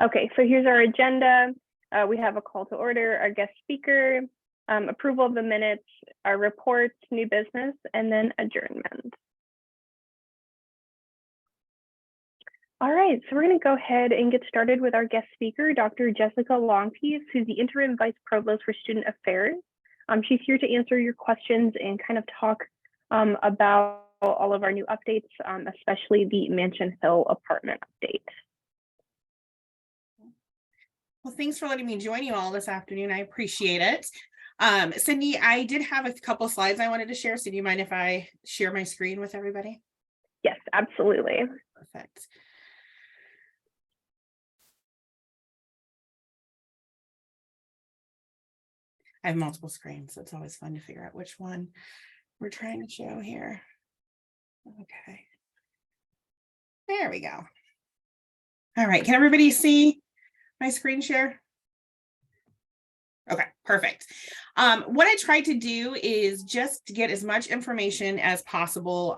Okay, so here's our agenda. We have a call to order, our guest speaker, approval of the minutes, our reports, new business, and then adjournment. All right, so we're going to go ahead and get started with our guest speaker, Dr. Jessica Long-Pease, who's the Interim Vice Provost for Student Affairs. She's here to answer your questions and kind of talk about all of our new updates, especially the Mansion Hill apartment update. Well, thanks for letting me join you all this afternoon. I appreciate it. Cindy, I did have a couple slides I wanted to share. So do you mind if I share my screen with everybody? Yes, absolutely. Perfect. I have multiple screens, so it's always fun to figure out which one we're trying to show here. Okay. There we go. All right, can everybody see my screen share? Okay, perfect. What I tried to do is just get as much information as possible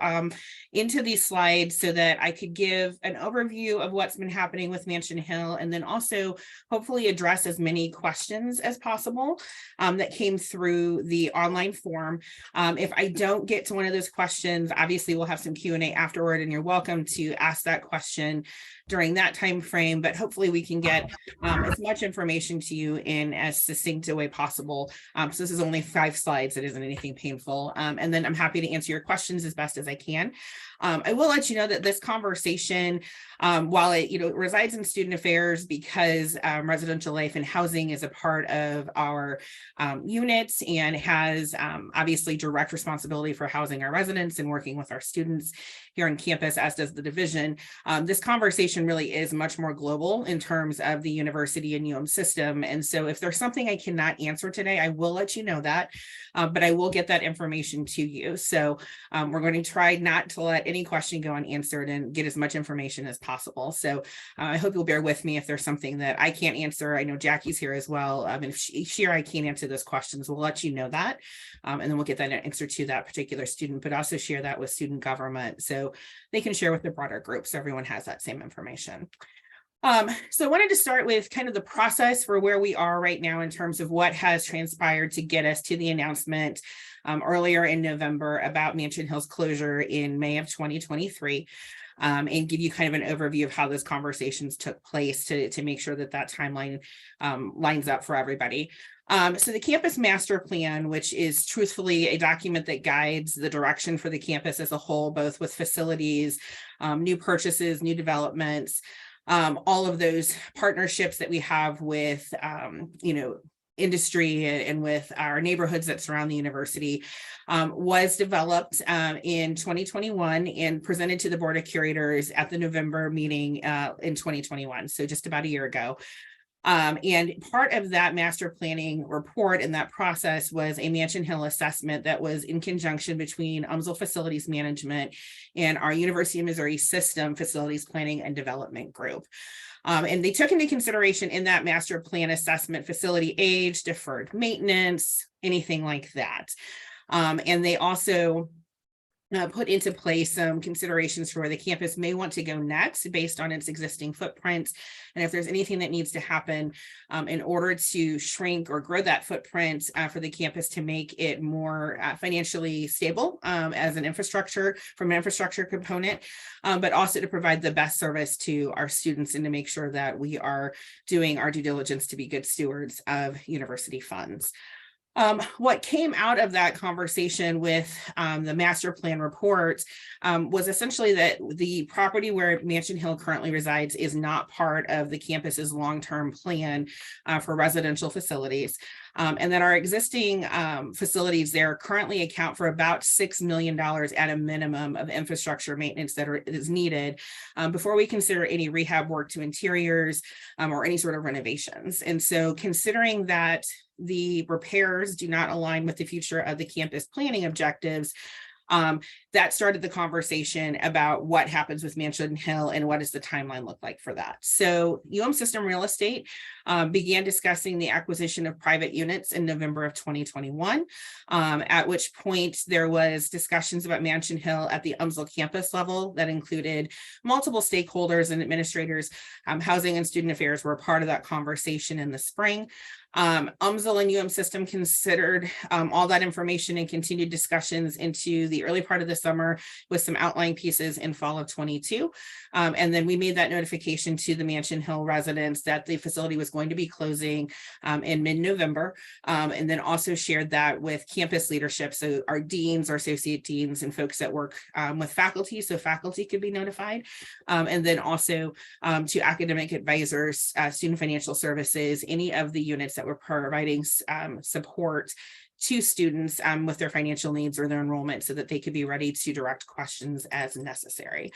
into these slides so that I could give an overview of what's been happening with Mansion Hill, and then also hopefully address as many questions as possible that came through the online form. If I don't get to one of those questions, obviously we'll have some Q&A afterward, and you're welcome to ask that question during that time frame, but hopefully we can get as much information to you in as succinct a way possible. So this is only 5 slides. It isn't anything painful. And then I'm happy to answer your questions as best as I can. I will let you know that this conversation, while it resides in student affairs because residential life and housing is a part of our units and has obviously direct responsibility for housing our residents and working with our students here on campus, as does the division. This conversation really is much more global in terms of the university and UM system. And so if there's something I cannot answer today, I will let you know that, but I will get that information to you. So we're going to try not to let any question go unanswered and get as much information as possible. So I hope you'll bear with me if there's something that I can't answer. I know Jackie's here as well. And if she or I can't answer those questions, we'll let you know that. And then we'll get that answer to that particular student, but also share that with student government so they can share with the broader group so everyone has that same information. So I wanted to start with kind of the process for where we are right now in terms of what has transpired to get us to the announcement earlier in November about Mansion Hill's closure in May of 2023. And give you kind of an overview of how those conversations took place to make sure that that timeline lines up for everybody. So the campus master plan, which is truthfully a document that guides the direction for the campus as a whole, both with facilities, new purchases, new developments, all of those partnerships that we have with, industry and with our neighborhoods that surround the university, was developed in 2021 and presented to the Board of Curators at the November meeting in 2021, so just about a year ago. And part of that master planning report in that process was a Mansion Hill assessment that was in conjunction between UMSL Facilities Management and our University of Missouri System Facilities Planning and Development Group. And they took into consideration in that master plan assessment facility age, deferred maintenance, anything like that. And they also put into place some considerations for where the campus may want to go next based on its existing footprint. And if there's anything that needs to happen in order to shrink or grow that footprint for the campus to make it more financially stable as an infrastructure, from an infrastructure component, but also to provide the best service to our students and to make sure that we are doing our due diligence to be good stewards of university funds. What came out of that conversation with the master plan report was essentially that the property where Mansion Hill currently resides is not part of the campus's long-term plan for residential facilities, and that our existing facilities there currently account for about $6 million at a minimum of infrastructure maintenance that is needed before we consider any rehab work to interiors or any sort of renovations. And so considering that the repairs do not align with the future of the campus planning objectives, That started the conversation about what happens with Mansion Hill and what does the timeline look like for that. So System Real Estate began discussing the acquisition of private units in November of 2021, at which point there was discussions about Mansion Hill at the campus level that included multiple stakeholders and administrators. Housing and Student Affairs were a part of that conversation in the spring. UMSL and System considered all that information and continued discussions into the early part of the summer with some outlying pieces in fall of 22. And then we made that notification to the Mansion Hill residents that the facility was going to be closing in mid-November, and then also shared that with campus leadership. So our deans, our associate deans, and folks that work with faculty, so faculty could be notified. And then also to academic advisors, student financial services, any of the units that were providing support to students with their financial needs or their enrollment so that they could be ready to direct questions as necessary.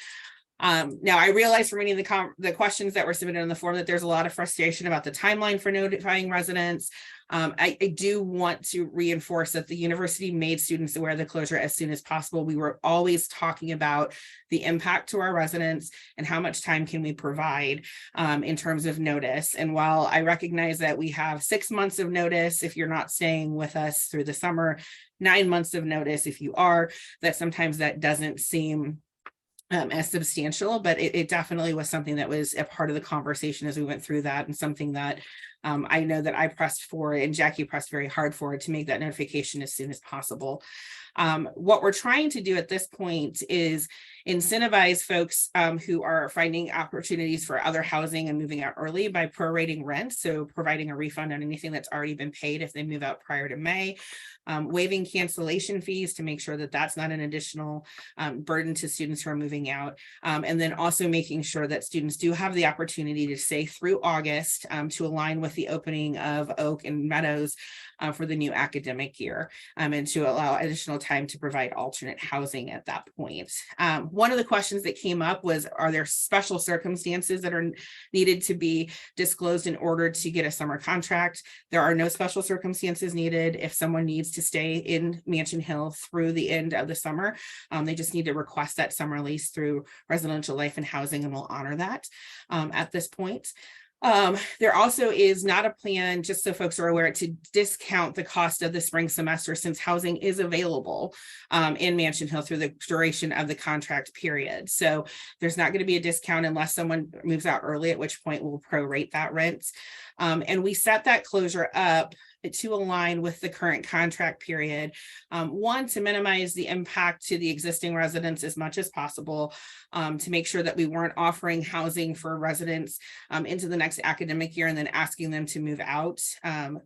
Now, I realize from reading the questions that were submitted on the form that there's a lot of frustration about the timeline for notifying residents. I do want to reinforce that the university made students aware of the closure as soon as possible. We were always talking about the impact to our residents and how much time can we provide in terms of notice. And while I recognize that we have 6 months of notice if you're not staying with us through the summer, 9 months of notice if you are, that sometimes that doesn't seem as substantial, but it definitely was something that was a part of the conversation as we went through that, and something that I know that I pressed for and Jackie pressed very hard for, to make that notification as soon as possible. What we're trying to do at this point is incentivize folks who are finding opportunities for other housing and moving out early by prorating rent. So providing a refund on anything that's already been paid if they move out prior to May, waiving cancellation fees to make sure that that's not an additional burden to students who are moving out. And then also making sure that students do have the opportunity to stay through August to align with the opening of Oak and Meadows for the new academic year, and to allow additional time to provide alternate housing at that point. One of the questions that came up was, are there special circumstances that are needed to be disclosed in order to get a summer contract? There are no special circumstances needed. If someone needs to stay in Mansion Hill through the end of the summer, they just need to request that summer lease through Residential Life and Housing, and we'll honor that at this point. There also is not a plan, just so folks are aware, to discount the cost of the spring semester, since housing is available in Mansion Hill through the duration of the contract period. So there's not going to be a discount unless someone moves out early, at which point we'll prorate that rent. And we set that closure up to align with the current contract period. One, to minimize the impact to the existing residents as much as possible, to make sure that we weren't offering housing for residents into the next academic year and then asking them to move out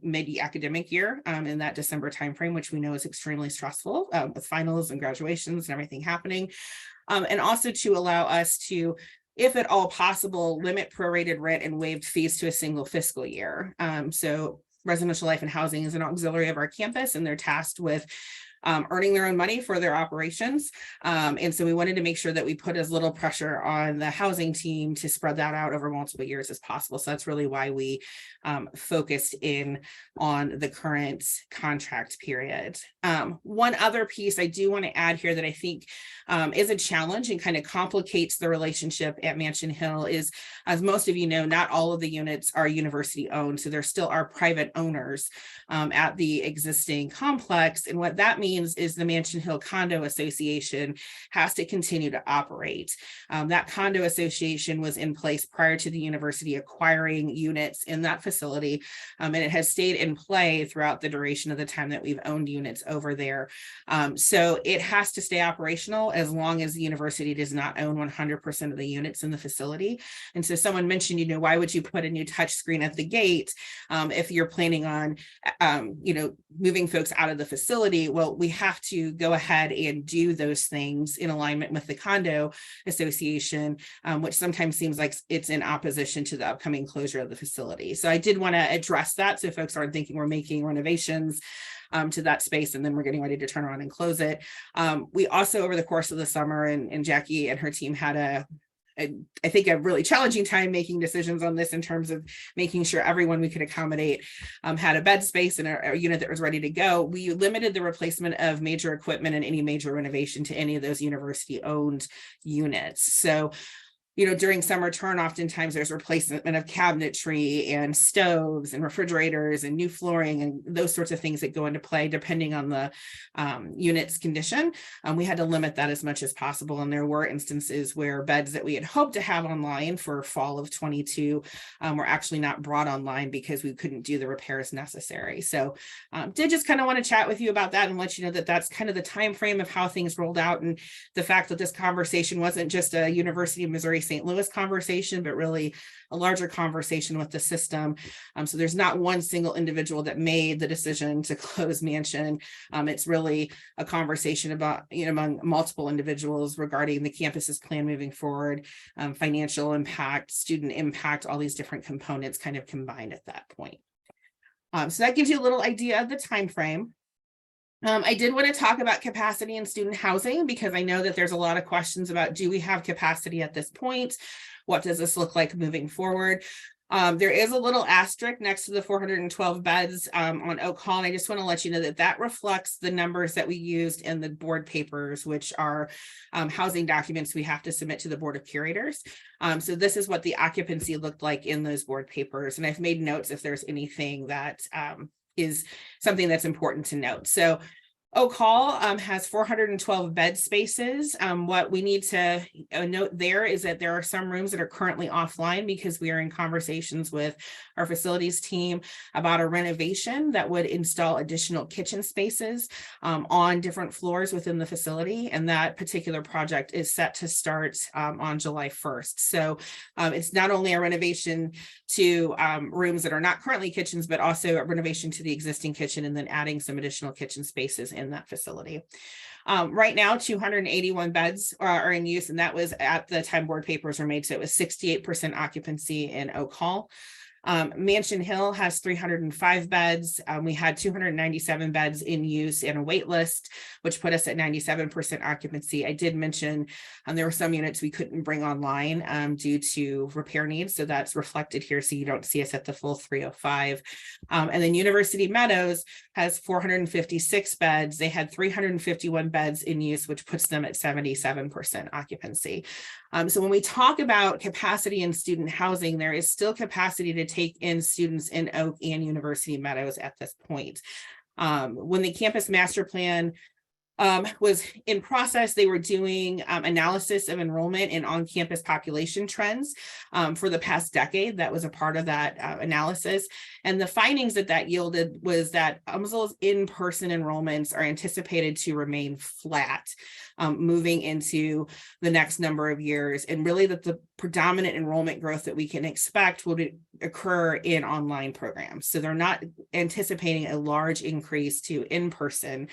mid-academic year in that December timeframe, which we know is extremely stressful with finals and graduations and everything happening. And also to allow us to, if at all possible, limit prorated rent and waived fees to a single fiscal year. So Residential Life and Housing is an auxiliary of our campus, and they're tasked with earning their own money for their operations. And so we wanted to make sure that we put as little pressure on the housing team to spread that out over multiple years as possible. So that's really why we focused in on the current contract period. One other piece I do want to add here that I think is a challenge and kind of complicates the relationship at Mansion Hill is, as most of you know, not all of the units are university owned. So there still are private owners at the existing complex. And what that means is the Mansion Hill Condo Association has to continue to operate. That condo association was in place prior to the university acquiring units in that facility, and it has stayed in play throughout the duration of the time that we've owned units over there. So it has to stay operational as long as the university does not own 100% of the units in the facility. And so someone mentioned, why would you put a new touch screen at the gate if you're planning on, moving folks out of the facility? Well, we have to go ahead and do those things in alignment with the condo association, which sometimes seems like it's in opposition to the upcoming closure of the facility. So I did want to address that, so folks aren't thinking we're making renovations to that space and then we're getting ready to turn around and close it. We also, over the course of the summer, and Jackie and her team had a I think a really challenging time making decisions on this in terms of making sure everyone we could accommodate had a bed space and a unit that was ready to go. We limited the replacement of major equipment and any major renovation to any of those university owned units. So during summer term, oftentimes there's replacement of cabinetry and stoves and refrigerators and new flooring and those sorts of things that go into play depending on the unit's condition. We had to limit that as much as possible. And there were instances where beds that we had hoped to have online for fall of 22 were actually not brought online because we couldn't do the repairs necessary. So did just kind of want to chat with you about that and let you know that that's kind of the time frame of how things rolled out, and the fact that this conversation wasn't just a University of Missouri St. Louis conversation, but really a larger conversation with the system. So there's not one single individual that made the decision to close Mansion. It's really a conversation about, among multiple individuals regarding the campus's plan moving forward, financial impact, student impact, all these different components kind of combined at that point. So that gives you a little idea of the time frame. I did want to talk about capacity in student housing because I know that there's a lot of questions about, do we have capacity at this point? What does this look like moving forward? There is a little asterisk next to the 412 beds on Oak Hall, and I just want to let you know that that reflects the numbers that we used in the board papers, which are housing documents we have to submit to the Board of Curators. So this is what the occupancy looked like in those board papers, and I've made notes if there's anything that is something that's important to note. So Oak Hall has 412 bed spaces. What we need to note there is that there are some rooms that are currently offline because we are in conversations with our facilities team about a renovation that would install additional kitchen spaces on different floors within the facility. And that particular project is set to start on July 1st. So it's not only a renovation to rooms that are not currently kitchens, but also a renovation to the existing kitchen and then adding some additional kitchen spaces in that facility. Right now, 281 beds are in use, and that was at the time board papers were made. So it was 68% occupancy in Oak Hall. Mansion Hill has 305 beds. We had 297 beds in use and a wait list, which put us at 97% occupancy. I did mention there were some units we couldn't bring online due to repair needs. So that's reflected here. So you don't see us at the full 305. And then University Meadows has 456 beds. They had 351 beds in use, which puts them at 77% occupancy. So when we talk about capacity in student housing, there is still capacity to take in students in Oak and University Meadows at this point. When the campus master plan was in process, they were doing analysis of enrollment and on-campus population trends for the past decade. That was a part of that analysis. And the findings that yielded was that almost in-person enrollments are anticipated to remain flat moving into the next number of years. And really that the predominant enrollment growth that we can expect will occur in online programs. So they're not anticipating a large increase to in-person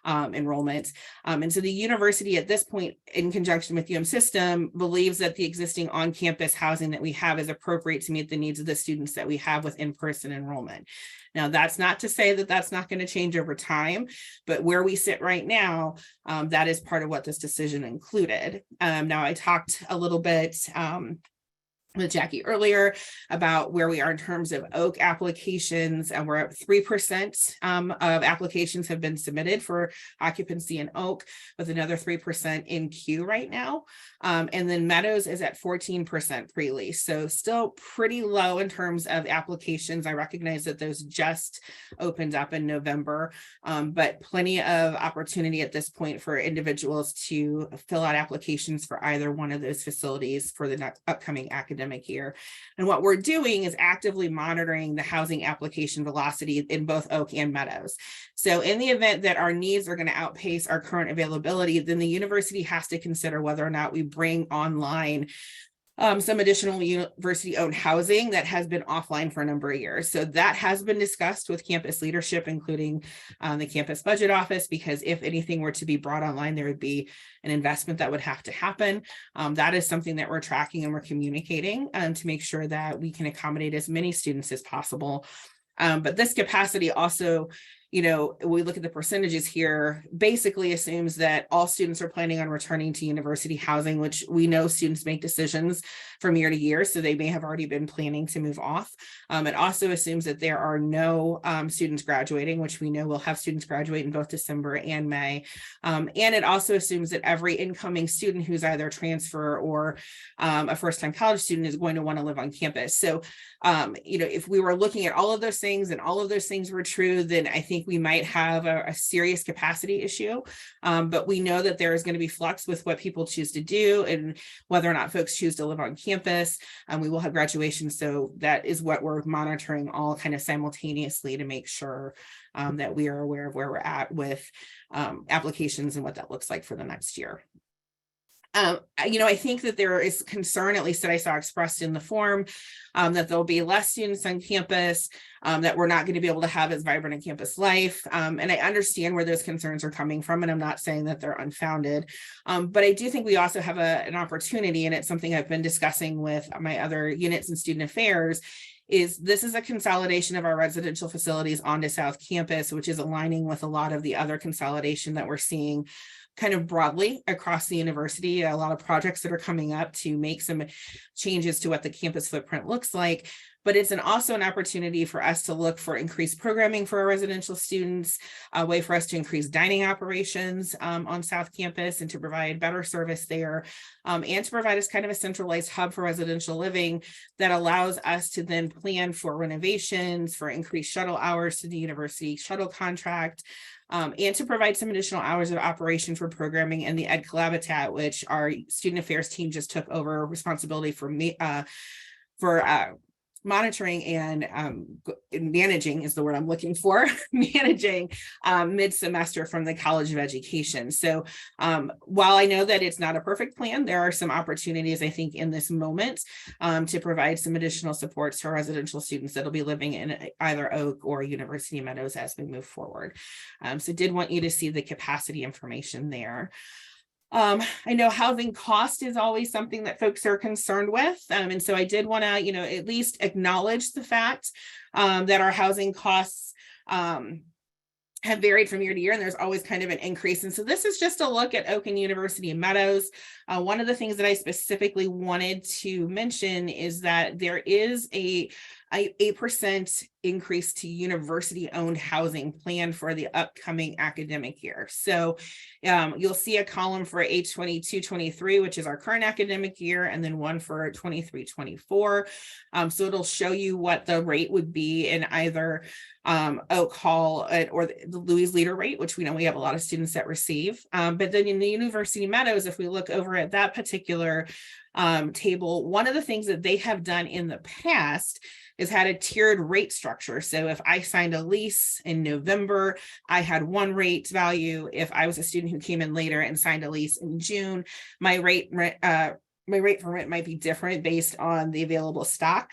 enrollment. And so the university at this point, in conjunction with System, believes that the existing on-campus housing that we have is appropriate to meet the needs of the students that we have with in-person enrollment. Now, that's not to say that that's not going to change over time, but where we sit right now, that is part of what this decision included. Now, I talked a little bit with Jackie earlier about where we are in terms of Oak applications, and we're at 3% of applications have been submitted for occupancy in Oak, with another 3% in queue right now. And then Meadows is at 14% pre-lease. So still pretty low in terms of applications. I recognize that those just opened up in November, but plenty of opportunity at this point for individuals to fill out applications for either one of those facilities for the next upcoming academic year. And what we're doing is actively monitoring the housing application velocity in both Oak and Meadows. So in the event that our needs are going to outpace our current availability, then the university has to consider whether or not we bring online some additional university-owned housing that has been offline for a number of years. So that has been discussed with campus leadership, including the campus budget office, because if anything were to be brought online, there would be an investment that would have to happen. That is something that we're tracking and we're communicating to make sure that we can accommodate as many students as possible. But this capacity also we look at the percentages here, basically assumes that all students are planning on returning to university housing, which we know students make decisions from year to year, so they may have already been planning to move off. It also assumes that there are no students graduating, which we know we'll have students graduate in both December and May. And it also assumes that every incoming student who's either a transfer or a first-time college student is going to want to live on campus. So, if we were looking at all of those things and all of those things were true, then I think we might have a serious capacity issue. But we know that there is going to be flux with what people choose to do and whether or not folks choose to live on campus. We will have graduation. So that is what we're monitoring all kind of simultaneously to make sure that we are aware of where we're at with applications and what that looks like for the next year. I think that there is concern, at least that I saw expressed in the form, that there'll be less students on campus, that we're not going to be able to have as vibrant a campus life. And I understand where those concerns are coming from, and I'm not saying that they're unfounded. But I do think we also have an opportunity, and it's something I've been discussing with my other units in student affairs, this is a consolidation of our residential facilities onto South Campus, which is aligning with a lot of the other consolidation that we're seeing kind of broadly across the university. A lot of projects that are coming up to make some changes to what the campus footprint looks like. But it's also an opportunity for us to look for increased programming for our residential students, a way for us to increase dining operations on South Campus and to provide better service there, and to provide us kind of a centralized hub for residential living that allows us to then plan for renovations, for increased shuttle hours to the university shuttle contract, and to provide some additional hours of operation for programming and the Ed Collabitat, which our student affairs team just took over responsibility for monitoring and managing is the word I'm looking for, managing mid-semester from the College of Education. So while I know that it's not a perfect plan, there are some opportunities, I think, in this moment to provide some additional supports to our residential students that'll be living in either Oak or University Meadows as we move forward. So did want you to see the capacity information there. I know housing cost is always something that folks are concerned with. And so I did want to, at least acknowledge the fact that our housing costs have varied from year to year, and there's always kind of an increase. And so this is just a look at Oak and University Meadows. One of the things that I specifically wanted to mention is that there is a 8% increase to university-owned housing plan for the upcoming academic year. So you'll see a column for H22-23, which is our current academic year, and then one for 23-24. So it'll show you what the rate would be in either Oak Hall or the Louise Leader rate, which we know we have a lot of students that receive. But then in the University Meadows, if we look over at that particular table, one of the things that they have done in the past is had a tiered rate structure. So if I signed a lease in November, I had one rate value. If I was a student who came in later and signed a lease in June, my rate for rent might be different based on the available stock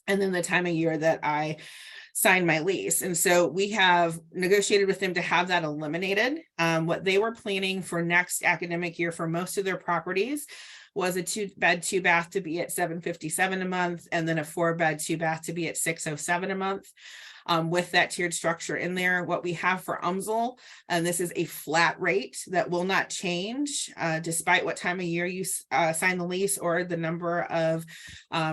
and then the time of year that I signed my lease. And so we have negotiated with them to have that eliminated. What they were planning for next academic year for most of their properties was a 2-bed, 2-bath to be at $757 a month, and then a 4-bed, 2-bath to be at $607 a month. With that tiered structure in there, what we have for UMSL, and this is a flat rate that will not change despite what time of year you sign the lease or the number of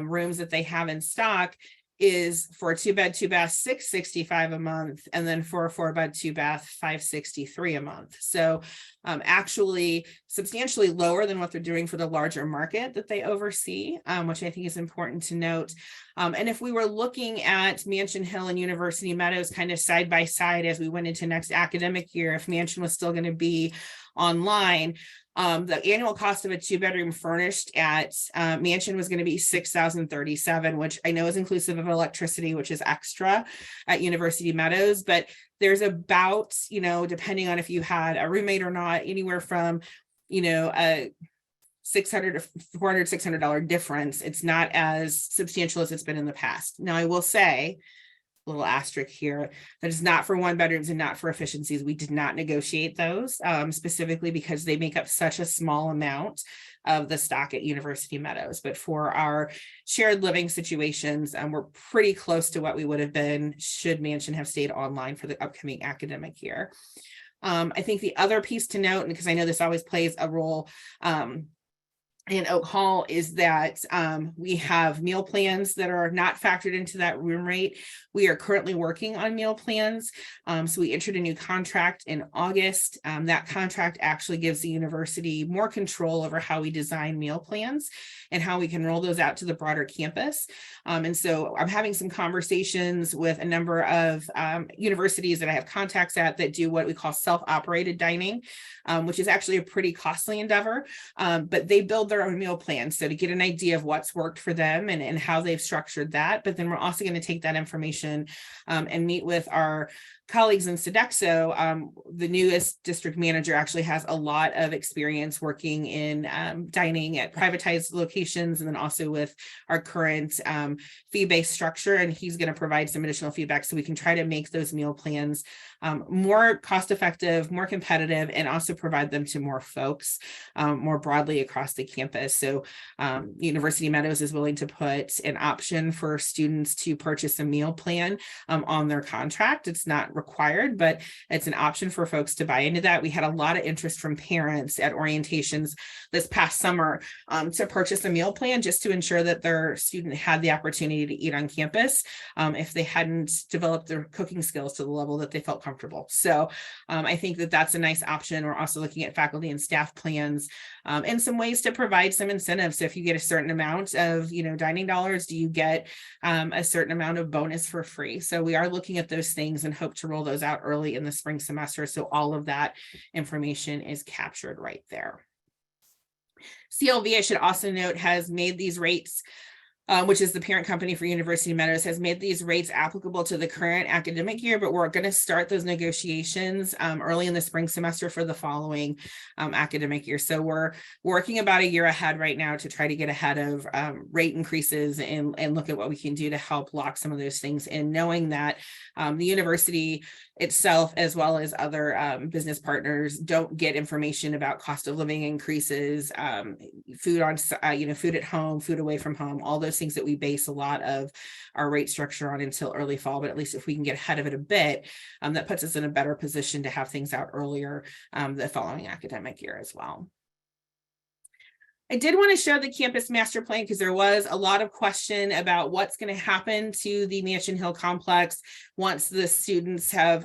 rooms that they have in stock, is for a 2-bed, 2-bath, $665 a month, and then for a 4-bed, 2-bath, $563 a month. So actually substantially lower than what they're doing for the larger market that they oversee, which I think is important to note. And if we were looking at Mansion Hill and University Meadows kind of side by side as we went into next academic year, if Mansion was still going to be online, the annual cost of a 2-bedroom furnished at Mansion was going to be $6,037, which I know is inclusive of electricity, which is extra at University Meadows. But there's about, depending on if you had a roommate or not, anywhere from, a $600 to $400, $600 difference. It's not as substantial as it's been in the past. Now, I will say, little asterisk here, that is not for 1-bedrooms and not for efficiencies. We did not negotiate those specifically because they make up such a small amount of the stock at University Meadows. But for our shared living situations, we're pretty close to what we would have been should Mansion have stayed online for the upcoming academic year. I think the other piece to note, and because I know this always plays a role in Oak Hall, is that we have meal plans that are not factored into that room rate. We are currently working on meal plans. So we entered a new contract in August. That contract actually gives the university more control over how we design meal plans and how we can roll those out to the broader campus. And so I'm having some conversations with a number of universities that I have contacts at that do what we call self-operated dining, which is actually a pretty costly endeavor, but they build their own meal plans. So to get an idea of what's worked for them and how they've structured that. But then we're also going to take that information and meet with our colleagues in Sodexo. The newest district manager actually has a lot of experience working in dining at privatized locations, and then also with our current fee-based structure. And he's going to provide some additional feedback so we can try to make those meal plans more cost-effective, more competitive, and also provide them to more folks more broadly across the campus. So University Meadows is willing to put an option for students to purchase a meal plan on their contract. It's not required, but it's an option for folks to buy into that. We had a lot of interest from parents at orientations this past summer to purchase a meal plan just to ensure that their student had the opportunity to eat on campus if they hadn't developed their cooking skills to the level that they felt comfortable. So I think that that's a nice option. We're also looking at faculty and staff plans and some ways to provide some incentives. So if you get a certain amount of, dining dollars, do you get a certain amount of bonus for free? So we are looking at those things and hope to roll those out early in the spring semester. So all of that information is captured right there. CLV, I should also note, has made these rates, which is the parent company for University Meadows, has made these rates applicable to the current academic year, but we're going to start those negotiations early in the spring semester for the following academic year. So we're working about a year ahead right now to try to get ahead of rate increases and look at what we can do to help lock some of those things in, knowing that the university itself, as well as other business partners, don't get information about cost of living increases, food on, food at home, food away from home, all those things that we base a lot of our rate structure on until early fall. But at least if we can get ahead of it a bit, that puts us in a better position to have things out earlier the following academic year as well. I did want to show the campus master plan because there was a lot of question about what's going to happen to the Mansion Hill complex once the students have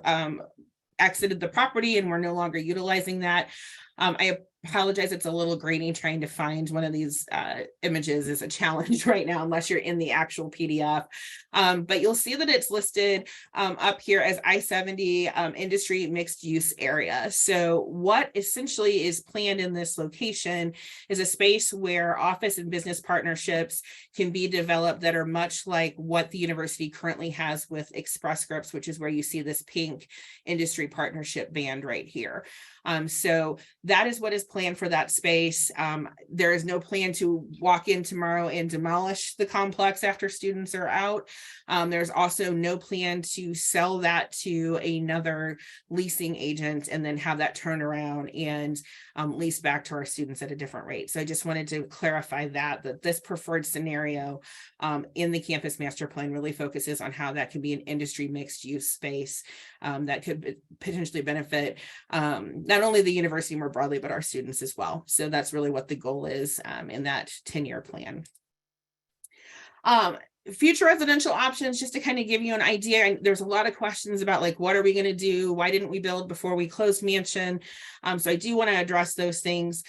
exited the property and we're no longer utilizing that. I apologize, it's a little grainy. Trying to find one of these images is a challenge right now, unless you're in the actual PDF. But you'll see that it's listed up here as I-70 industry mixed use area. So what essentially is planned in this location is a space where office and business partnerships can be developed that are much like what the university currently has with Express Scripts, which is where you see this pink industry partnership band right here. So that is what is planned for that space. There is no plan to walk in tomorrow and demolish the complex after students are out. There's also no plan to sell that to another leasing agent and then have that turn around and lease back to our students at a different rate. So I just wanted to clarify that this preferred scenario in the campus master plan really focuses on how that can be an industry mixed use space that could potentially benefit not only the university more broadly, but our students as well. So that's really what the goal is in that 10-year plan. Future residential options, just to kind of give you an idea, there's a lot of questions about like, what are we going to do? Why didn't we build before we closed Mansion? So I do want to address those things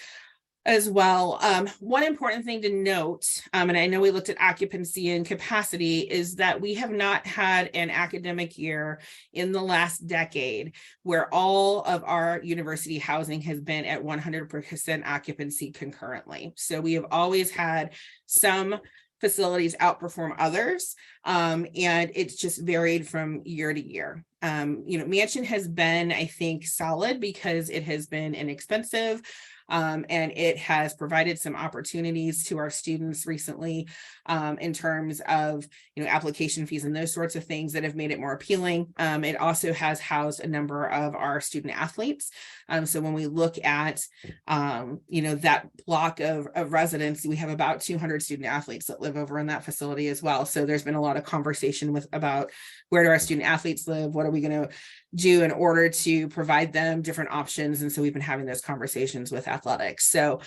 as well. One important thing to note, and I know we looked at occupancy and capacity, is that we have not had an academic year in the last decade where all of our university housing has been at 100% occupancy concurrently. So we have always had some facilities outperform others, and it's just varied from year to year. Mansion has been, I think, solid because it has been inexpensive. And it has provided some opportunities to our students recently in terms of, application fees and those sorts of things that have made it more appealing. It also has housed a number of our student athletes. So when we look at, that block of residents, we have about 200 student athletes that live over in that facility as well. So there's been a lot of conversation about where do our student athletes live? What are we going to do in order to provide them different options? And so we've been having those conversations with athletics. So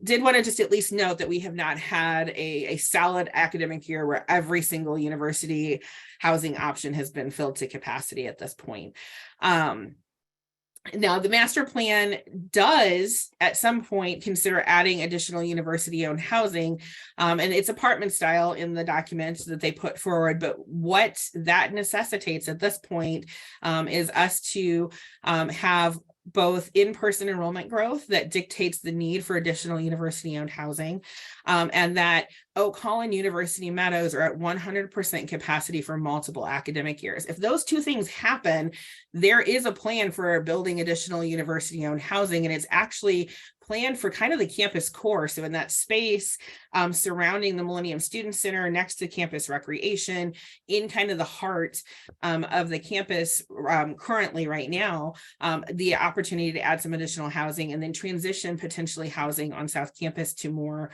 did want to just at least note that we have not had a solid academic year where every single university housing option has been filled to capacity at this point. Now, the master plan does at some point consider adding additional university-owned housing, and it's apartment style in the documents that they put forward. But what that necessitates at this point is us to have both in-person enrollment growth that dictates the need for additional university-owned housing, and that Oak Hall and University Meadows are at 100% capacity for multiple academic years. If those two things happen, there is a plan for building additional university-owned housing, and it's actually planned for kind of the campus core. So in that space surrounding the Millennium Student Center next to campus recreation, in kind of the heart of the campus currently right now, the opportunity to add some additional housing and then transition potentially housing on South Campus to more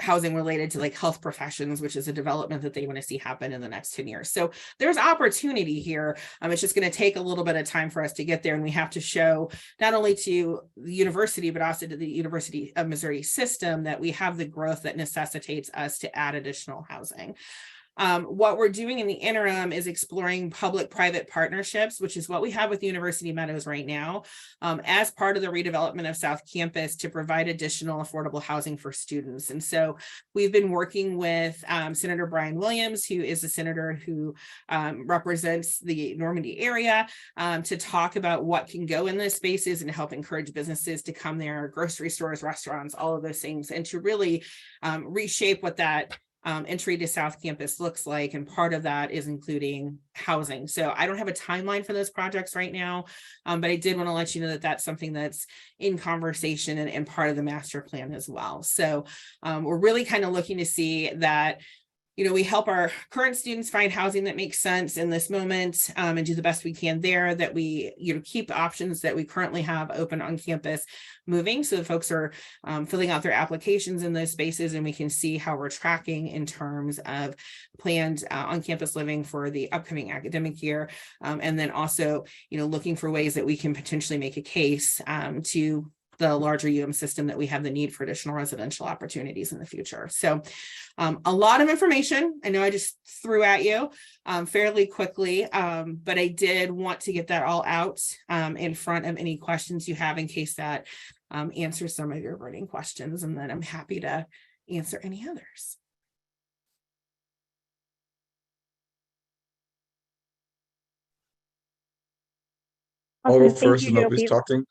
housing related to like health professions, which is a development that they want to see happen in the next 10 years. So there's opportunity here. It's just going to take a little bit of time for us to get there. And we have to show not only to the university, but also to the University of Missouri system that we have the growth that necessitates us to add additional housing. What we're doing in the interim is exploring public-private partnerships, which is what we have with University Meadows right now, as part of the redevelopment of South Campus to provide additional affordable housing for students. And so we've been working with Senator Brian Williams, who is a senator who represents the Normandy area, to talk about what can go in those spaces and help encourage businesses to come there, grocery stores, restaurants, all of those things, and to really reshape what that entry to South Campus looks like. And part of that is including housing. So I don't have a timeline for those projects right now, but I did want to let you know that that's something that's in conversation and part of the master plan as well. So we're really kind of looking to see that we help our current students find housing that makes sense in this moment, and do the best we can there, that we keep the options that we currently have open on campus moving, so the folks are filling out their applications in those spaces, and we can see how we're tracking in terms of planned on-campus living for the upcoming academic year, and then also looking for ways that we can potentially make a case to the larger system that we have the need for additional residential opportunities in the future. So a lot of information. I know I just threw at you fairly quickly, but I did want to get that all out in front of any questions you have in case that answers some of your burning questions. And then I'm happy to answer any others. Awesome. I'll go Thank first you, and nobody's JLP. talking.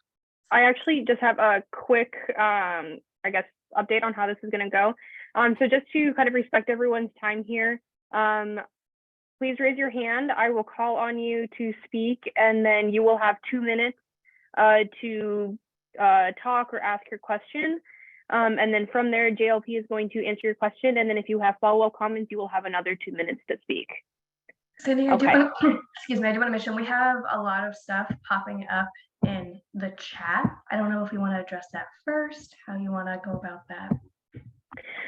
I actually just have a quick, I guess, update on how this is going to go. So just to kind of respect everyone's time here, please raise your hand. I will call on you to speak, and then you will have 2 minutes to talk or ask your question. And then from there, JLP is going to answer your question. And then if you have follow-up comments, you will have another 2 minutes to speak. Cindy, Okay. Excuse me, I do want to mention we have a lot of stuff popping up in the chat. I don't know if you want to address that first, how you want to go about that.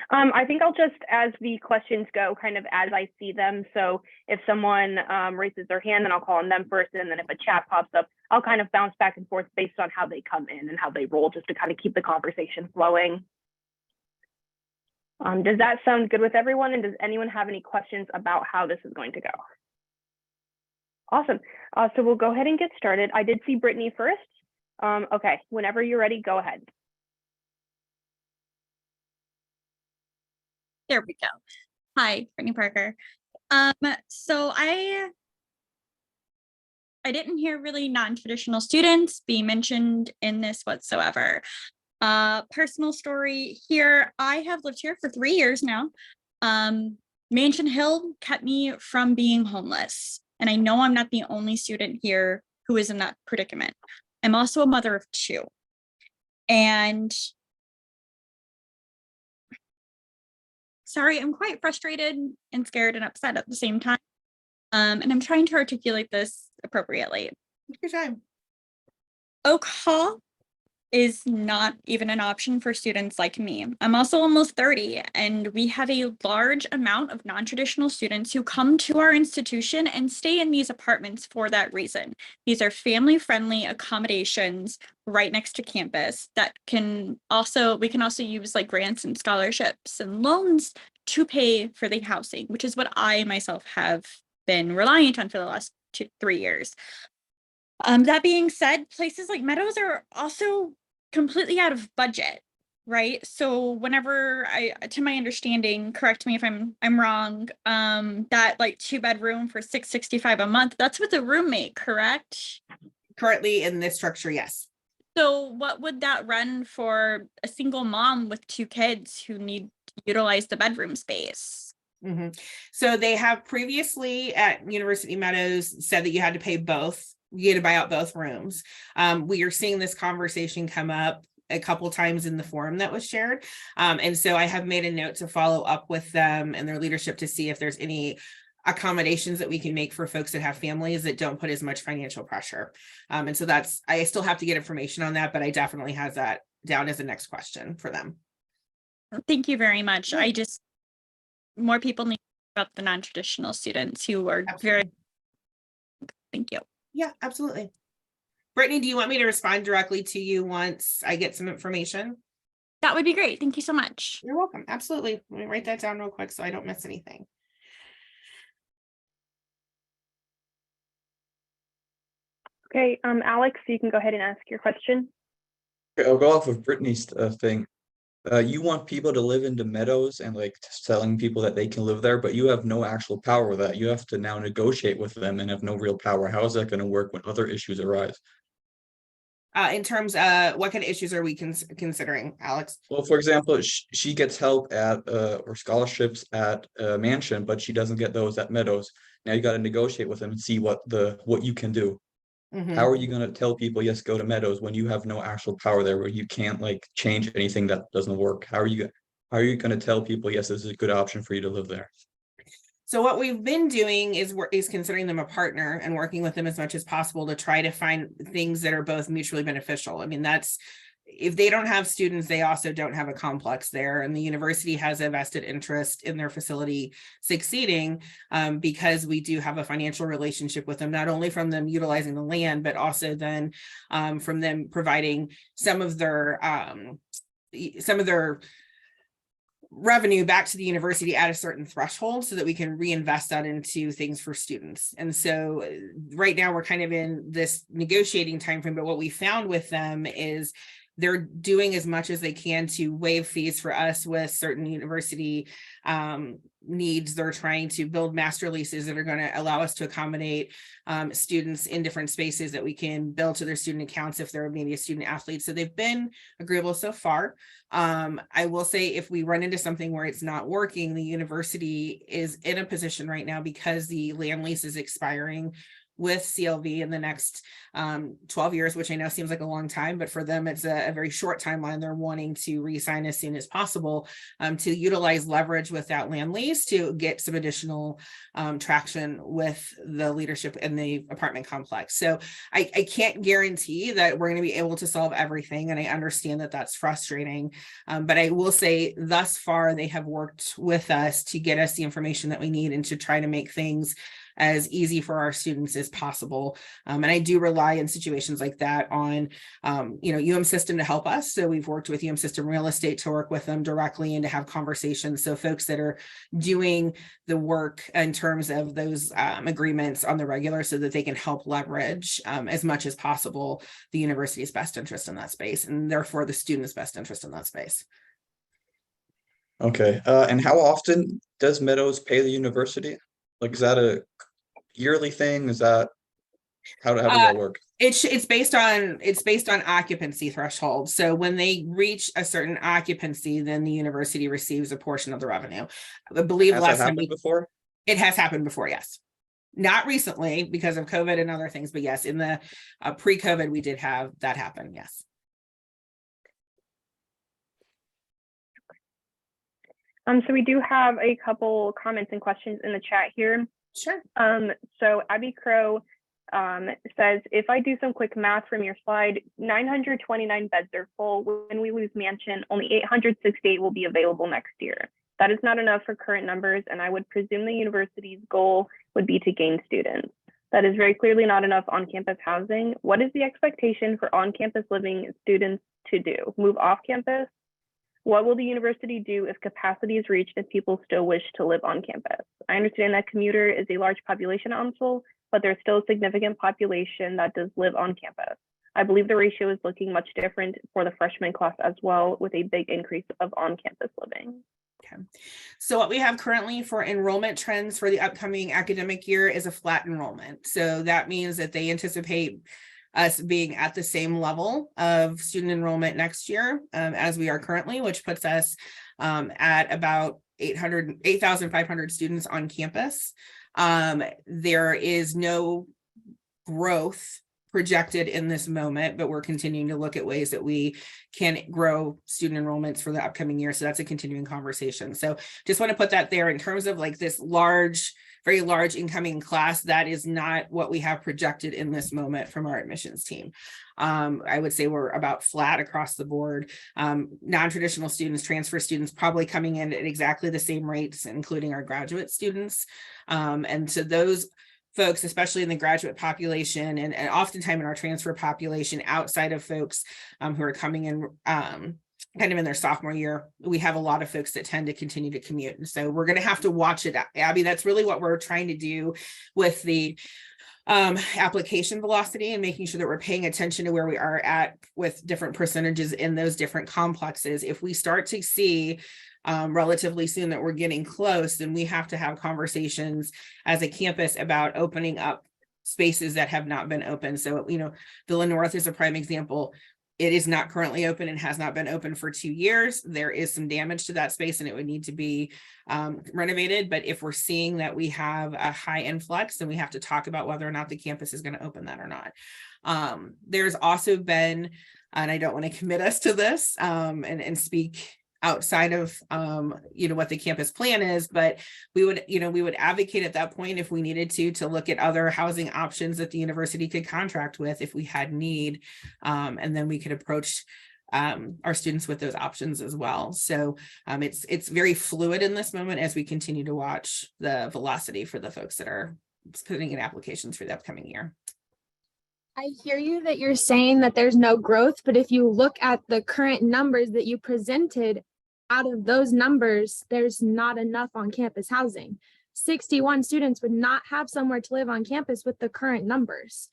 I think I'll just, as the questions go, kind of as I see them. So if someone raises their hand, then I'll call on them first. And then if a chat pops up, I'll kind of bounce back and forth based on how they come in and how they roll, just to kind of keep the conversation flowing. Does that sound good with everyone? And does anyone have any questions about how this is going to go? Awesome. So we'll go ahead and get started. I did see Brittany first. Okay, whenever you're ready, go ahead. There we go. Hi, Brittany Parker. So I didn't hear really non-traditional students be mentioned in this whatsoever. Personal story here, I have lived here for 3 years now. Mansion Hill kept me from being homeless. And I know I'm not the only student here who is in that predicament. I'm also a mother of 2. And sorry, I'm quite frustrated and scared and upset at the same time. And I'm trying to articulate this appropriately. Take your time. Oak Hall is not even an option for students like me. I'm also almost 30, and we have a large amount of non-traditional students who come to our institution and stay in these apartments for that reason. These are family-friendly accommodations right next to campus that we can also use like grants and scholarships and loans to pay for the housing, which is what I myself have been reliant on for the last 3 years. That being said, places like Meadows are also completely out of budget, right? So whenever to my understanding, correct me if I'm wrong, that like 2-bedroom for $665 a month, that's with a roommate, correct? Currently in this structure, yes. So what would that run for a single mom with 2 kids who need to utilize the bedroom space? So they have previously at University Meadows said that you had to pay both. You had to buy out both rooms. We are seeing this conversation come up a couple times in the forum that was shared. And so I have made a note to follow up with them and their leadership to see if there's any accommodations that we can make for folks that have families that don't put as much financial pressure. And so I still have to get information on that, but I definitely have that down as the next question for them. Thank you very much. Yeah. More people need to know about the non-traditional students who are Absolutely. Thank you. Yeah, absolutely. Brittany, do you want me to respond directly to you once I get some information? That would be great. Thank you so much. You're welcome. Absolutely. Let me write that down real quick so I don't miss anything. Okay, Alex, you can go ahead and ask your question. Okay, I'll go off of Brittany's thing. You want people to live into Meadows and like telling people that they can live there, but you have no actual power with that. You have to now negotiate with them and have no real power. How is that going to work when other issues arise? In terms of what kind of issues are we considering, Alex? Well, for example, she gets help at or scholarships at Mansion, but she doesn't get those at Meadows. Now you got to negotiate with them and see what you can do. How are you going to tell people, yes, go to Meadows when you have no actual power there, where you can't like change anything that doesn't work? How are you going to tell people, yes, this is a good option for you to live there? So what we've been doing is considering them a partner and working with them as much as possible to try to find things that are both mutually beneficial. I mean, if they don't have students, they also don't have a complex there. And the university has a vested interest in their facility succeeding because we do have a financial relationship with them, not only from them utilizing the land, but also then from them providing some of their revenue back to the university at a certain threshold so that we can reinvest that into things for students. And so right now we're kind of in this negotiating timeframe, but what we found with them is they're doing as much as they can to waive fees for us with certain university needs. They're trying to build master leases that are going to allow us to accommodate students in different spaces that we can bill to their student accounts if they're maybe a student athlete. So they've been agreeable so far. I will say if we run into something where it's not working, the university is in a position right now because the land lease is expiring with CLV in the next 12 years, which I know seems like a long time, but for them, it's a very short timeline. They're wanting to re-sign as soon as possible to utilize leverage with that land lease to get some additional traction with the leadership in the apartment complex. So I can't guarantee that we're going to be able to solve everything. And I understand that that's frustrating, but I will say thus far, they have worked with us to get us the information that we need and to try to make things as easy for our students as possible. And I do rely in situations like that on, UM System to help us. So we've worked with UM System Real Estate to work with them directly and to have conversations. So folks that are doing the work in terms of those agreements on the regular so that they can help leverage as much as possible the university's best interest in that space and therefore the student's best interest in that space. Okay. And how often does Meadows pay the university? Like, is that a yearly thing? Is that how does that work? It's based on occupancy threshold. So when they reach a certain occupancy, then the university receives a portion of the revenue. I believe Has last that time happened before? It has happened before, yes. Not recently because of COVID and other things, but yes, in the pre-COVID we did have that happen. Yes. So we do have a couple comments and questions in the chat here. Sure. So Abby Crow says, if I do some quick math from your slide, 929 beds are full. When we lose Mansion, only 868 will be available next year. That is not enough for current numbers, and I would presume the university's goal would be to gain students. That is very clearly not enough on-campus housing. What is the expectation for on-campus living students to do? Move off campus? What will the university do if capacity is reached and people still wish to live on campus? I understand that commuter is a large population ensemble, but there's still a significant population that does live on campus. I believe the ratio is looking much different for the freshman class as well, with a big increase of on-campus living. Okay. So what we have currently for enrollment trends for the upcoming academic year is a flat enrollment. So that means that they anticipate us being at the same level of student enrollment next year as we are currently, which puts us at about 8,500 students on campus. There is no growth projected in this moment, but we're continuing to look at ways that we can grow student enrollments for the upcoming year. So that's a continuing conversation. So just want to put that there in terms of like this large, very large incoming class. That is not what we have projected in this moment from our admissions team. I would say we're about flat across the board. Non-traditional students, transfer students probably coming in at exactly the same rates, including our graduate students. And so those folks, especially in the graduate population and oftentimes in our transfer population, outside of folks who are coming in kind of in their sophomore year, we have a lot of folks that tend to continue to commute. And so we're going to have to watch it, Abby. That's really what we're trying to do with the application velocity and making sure that we're paying attention to where we are at with different percentages in those different complexes. If we start to see relatively soon that we're getting close, then we have to have conversations as a campus about opening up spaces that have not been open. So, you know, Villa North is a prime example. It is not currently open and has not been open for 2 years. There is some damage to that space and it would need to be renovated. But if we're seeing that we have a high influx, then we have to talk about whether or not the campus is going to open that or not. There's also been, and I don't want to commit us to this and speak outside of you know what the campus plan is, but we would advocate at that point if we needed to look at other housing options that the university could contract with if we had need, and then we could approach our students with those options as well. So it's very fluid in this moment as we continue to watch the velocity for the folks that are putting in applications for the upcoming year. I hear you that you're saying that there's no growth, but if you look at the current numbers that you presented, out of those numbers, there's not enough on-campus housing. 61 students would not have somewhere to live on campus with the current numbers.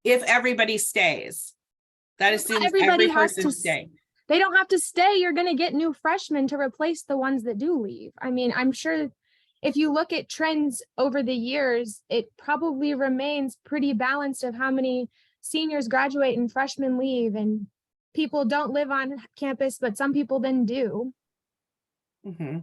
If everybody stays, that assumes every person stays. They don't have to stay. You're going to get new freshmen to replace the ones that do leave. I mean, I'm sure if you look at trends over the years, it probably remains pretty balanced of how many seniors graduate and freshmen leave, and people don't live on campus, but some people then do. Mm-hmm.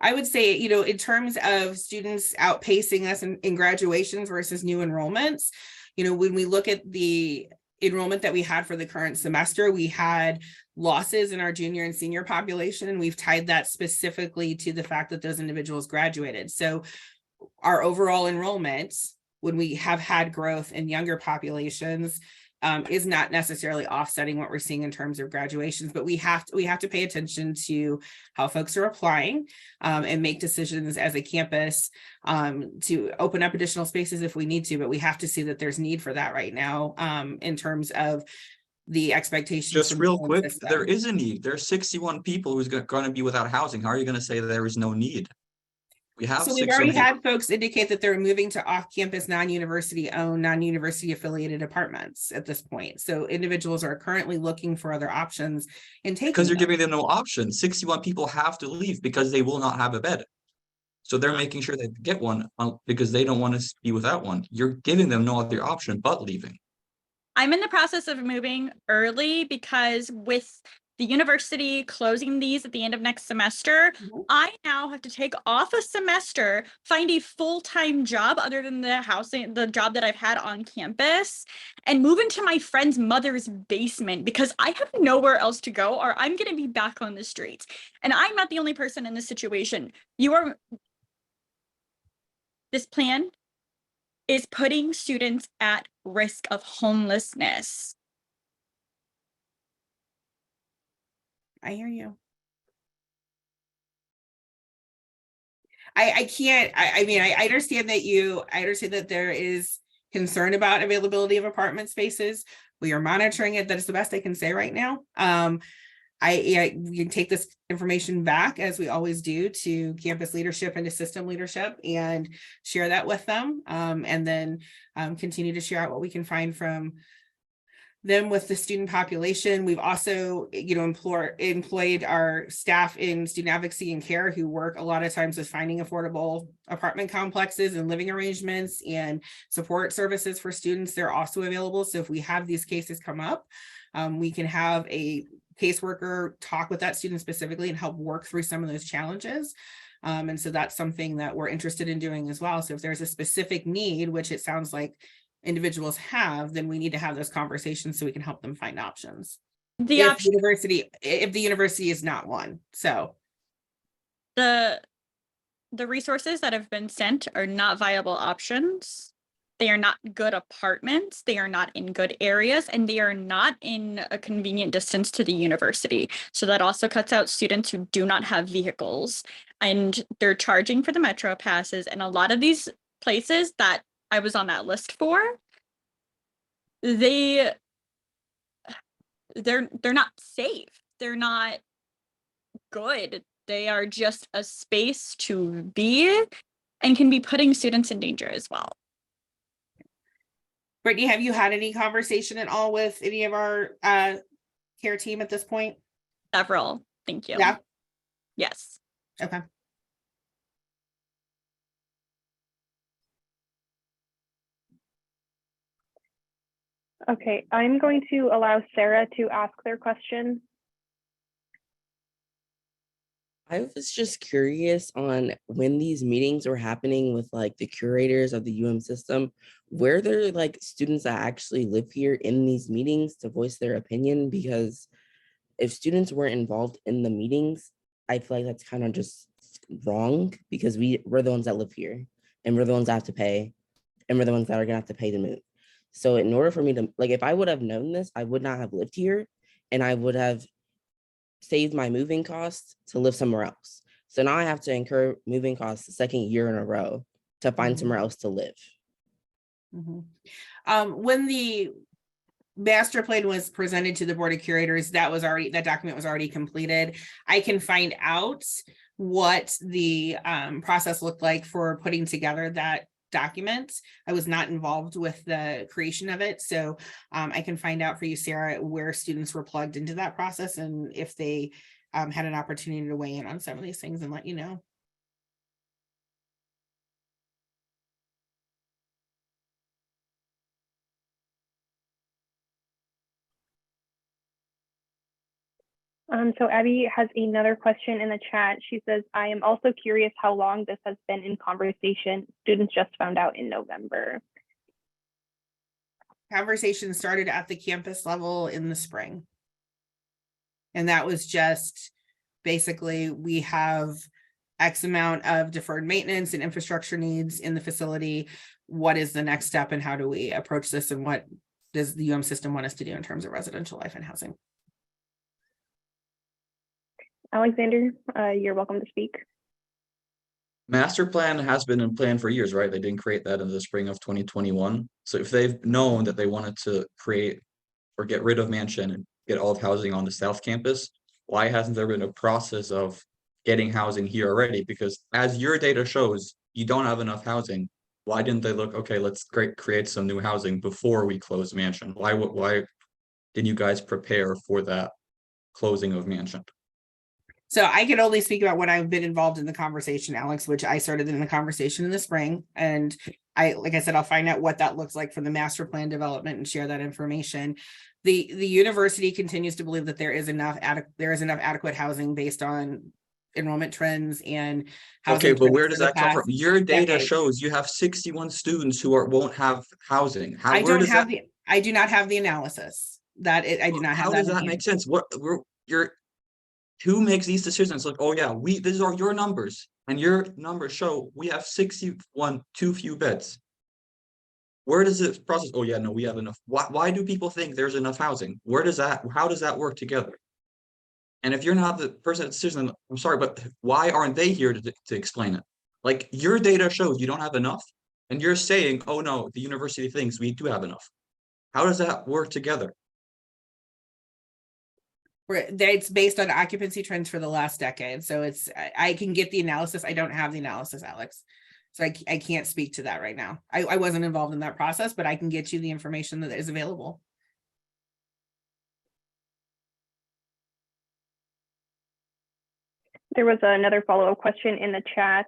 I would say, you know, in terms of students outpacing us in graduations versus new enrollments, you know, when we look at the enrollment that we had for the current semester, we had losses in our junior and senior population, and we've tied that specifically to the fact that those individuals graduated. So our overall enrollment, when we have had growth in younger populations, is not necessarily offsetting what we're seeing in terms of graduations, but we have to pay attention to how folks are applying and make decisions as a campus to open up additional spaces if we need to, but we have to see that there's need for that right now in terms of the expectations. Just real quick, there is a need. There's 61 people who's going to be without housing. How are you going to say that there is no need? So we've already had folks indicate that they're moving to off-campus, non-university owned, non-university affiliated apartments at this point. So individuals are currently looking for other options and taking because you're giving them no option. 61 people have to leave because they will not have a bed. So they're making sure they get one because they don't want to be without one. You're giving them no other option but leaving. I'm in the process of moving early because with the university closing these at the end of next semester, I now have to take off a semester, find a full-time job other than the job that I've had on campus, and move into my friend's mother's basement because I have nowhere else to go or I'm going to be back on the streets. And I'm not the only person in this situation. This plan is putting students at risk of homelessness. I hear you. I can't, I mean, I understand that there is concern about availability of apartment spaces. We are monitoring it. That is the best I can say right now. We can take this information back, as we always do, to campus leadership and to system leadership and share that with them, and then continue to share out what we can find from them with the student population. We've also, employed our staff in student advocacy and care who work a lot of times with finding affordable apartment complexes and living arrangements and support services for students. They're also available. So if we have these cases come up, we can have a caseworker talk with that student specifically and help work through some of those challenges. And so that's something that we're interested in doing as well. So if there's a specific need, which it sounds like individuals have, then we need to have those conversations so we can help them find options. If the university is not one. So the resources that have been sent are not viable options. They are not good apartments. They are not in good areas, and they are not in a convenient distance to the university. So that also cuts out students who do not have vehicles, and they're charging for the Metro passes. And a lot of these places that I was on that list for, they're not safe. They're not good. They are just a space to be and can be putting students in danger as well. Brittany, have you had any conversation at all with any of our care team at this point? Several. Thank you. Yeah. Yes. Okay. Okay, I'm going to allow Sarah to ask their question. I was just curious on when these meetings were happening with like the curators of the system, were there like students that actually live here in these meetings to voice their opinion? Because if students weren't involved in the meetings, I feel like that's kind of just wrong, because we're the ones that live here and we're the ones that have to pay, and we're the ones that are gonna have to pay to move. So in order for me to, like, if I would have known this, I would not have lived here, and I would have saved my moving costs to live somewhere else. So now I have to incur moving costs the second year in a row to find somewhere else to live. When the master plan was presented to the board of curators, that document was already completed. I can find out what the process looked like for putting together that document. I was not involved with the creation of it, so I can find out for you, Sarah, where students were plugged into that process and if they had an opportunity to weigh in on some of these things and let you know. So Abby has another question in the chat. She says, I am also curious how long this has been in conversation. Students just found out in November. Conversation started at the campus level in the spring. And that was just basically, we have X amount of deferred maintenance and infrastructure needs in the facility. What is the next step and how do we approach this? And what does the system want us to do in terms of residential life and housing? Alexander, you're welcome to speak. Master plan has been in plan for years, right? They didn't create that in the spring of 2021. So if they've known that they wanted to create or get rid of Mansion and get all of housing on the South Campus, why hasn't there been a process of getting housing here already? Because as your data shows, you don't have enough housing. Why didn't they look, okay, let's create some new housing before we close Mansion? Why didn't you guys prepare for that closing of Mansion? So I can only speak about when I've been involved in the conversation, Alex, which I started in the conversation in the spring. And like I said, I'll find out what that looks like for the master plan development and share that information. The university continues to believe that there is enough adequate housing based on enrollment trends and housing Okay, but trends where for does the that come from? past Your data decade. shows you have 61 students who won't have housing. I Where don't does have that, I do not have the analysis. I do not have how that does in that hand. make sense? Who makes these decisions? Like, oh yeah, these are your numbers, and your numbers show we have 61 too few beds. Where does it process? Oh yeah, no, we have enough. Why do people think there's enough housing? How does that work together? And if you're not the person that decision, I'm sorry, but why aren't they here to explain it? Like, your data shows you don't have enough, and you're saying, oh no, the university thinks we do have enough. How does that work together? It's based on occupancy trends for the last decade. So I can get the analysis. I don't have the analysis, Alex. So I can't speak to that right now. I wasn't involved in that process, but I can get you the information that is available. There was another follow-up question in the chat.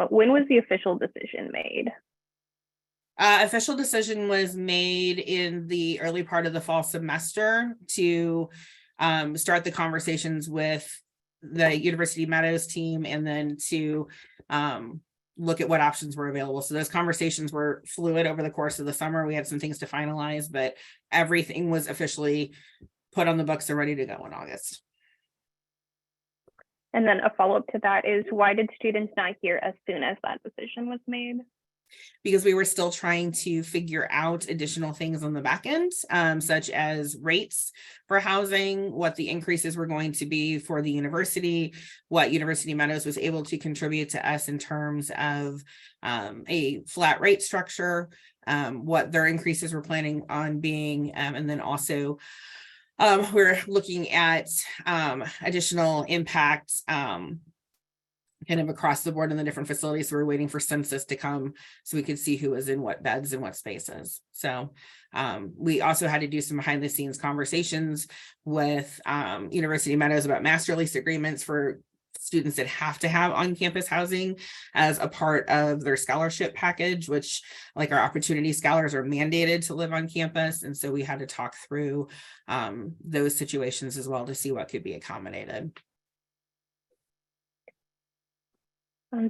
When was the official decision made? Official decision was made in the early part of the fall semester to start the conversations with the University Meadows team, and then to look at what options were available. So those conversations were fluid over the course of the summer. We had some things to finalize, but everything was officially put on the books and ready to go in August. And then a follow-up to that is, why did students not hear as soon as that decision was made? Because we were still trying to figure out additional things on the back end, such as rates for housing, what the increases were going to be for the university, what University Meadows was able to contribute to us in terms of a flat rate structure, what their increases were planning on being, and then also we're looking at additional impacts kind of across the board in the different facilities. So we're waiting for census to come so we could see who was in what beds and what spaces. So we also had to do some behind the scenes conversations with University Meadows about master lease agreements for students that have to have on-campus housing as a part of their scholarship package, which, like, our opportunity scholars are mandated to live on campus. And so we had to talk through those situations as well to see what could be accommodated.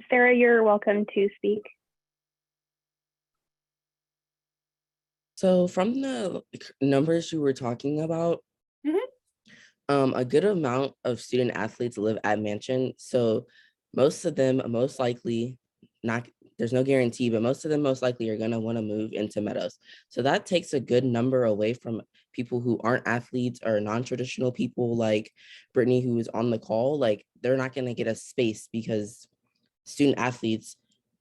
Sarah, you're welcome to speak. So from the numbers you were talking about, a good amount of student athletes live at Mansion. So most of them, most likely, not, there's no guarantee, but most of them most likely are going to want to move into Meadows. So that takes a good number away from people who aren't athletes or non-traditional people like Brittany, who is on the call. Like, they're not going to get a space because student athletes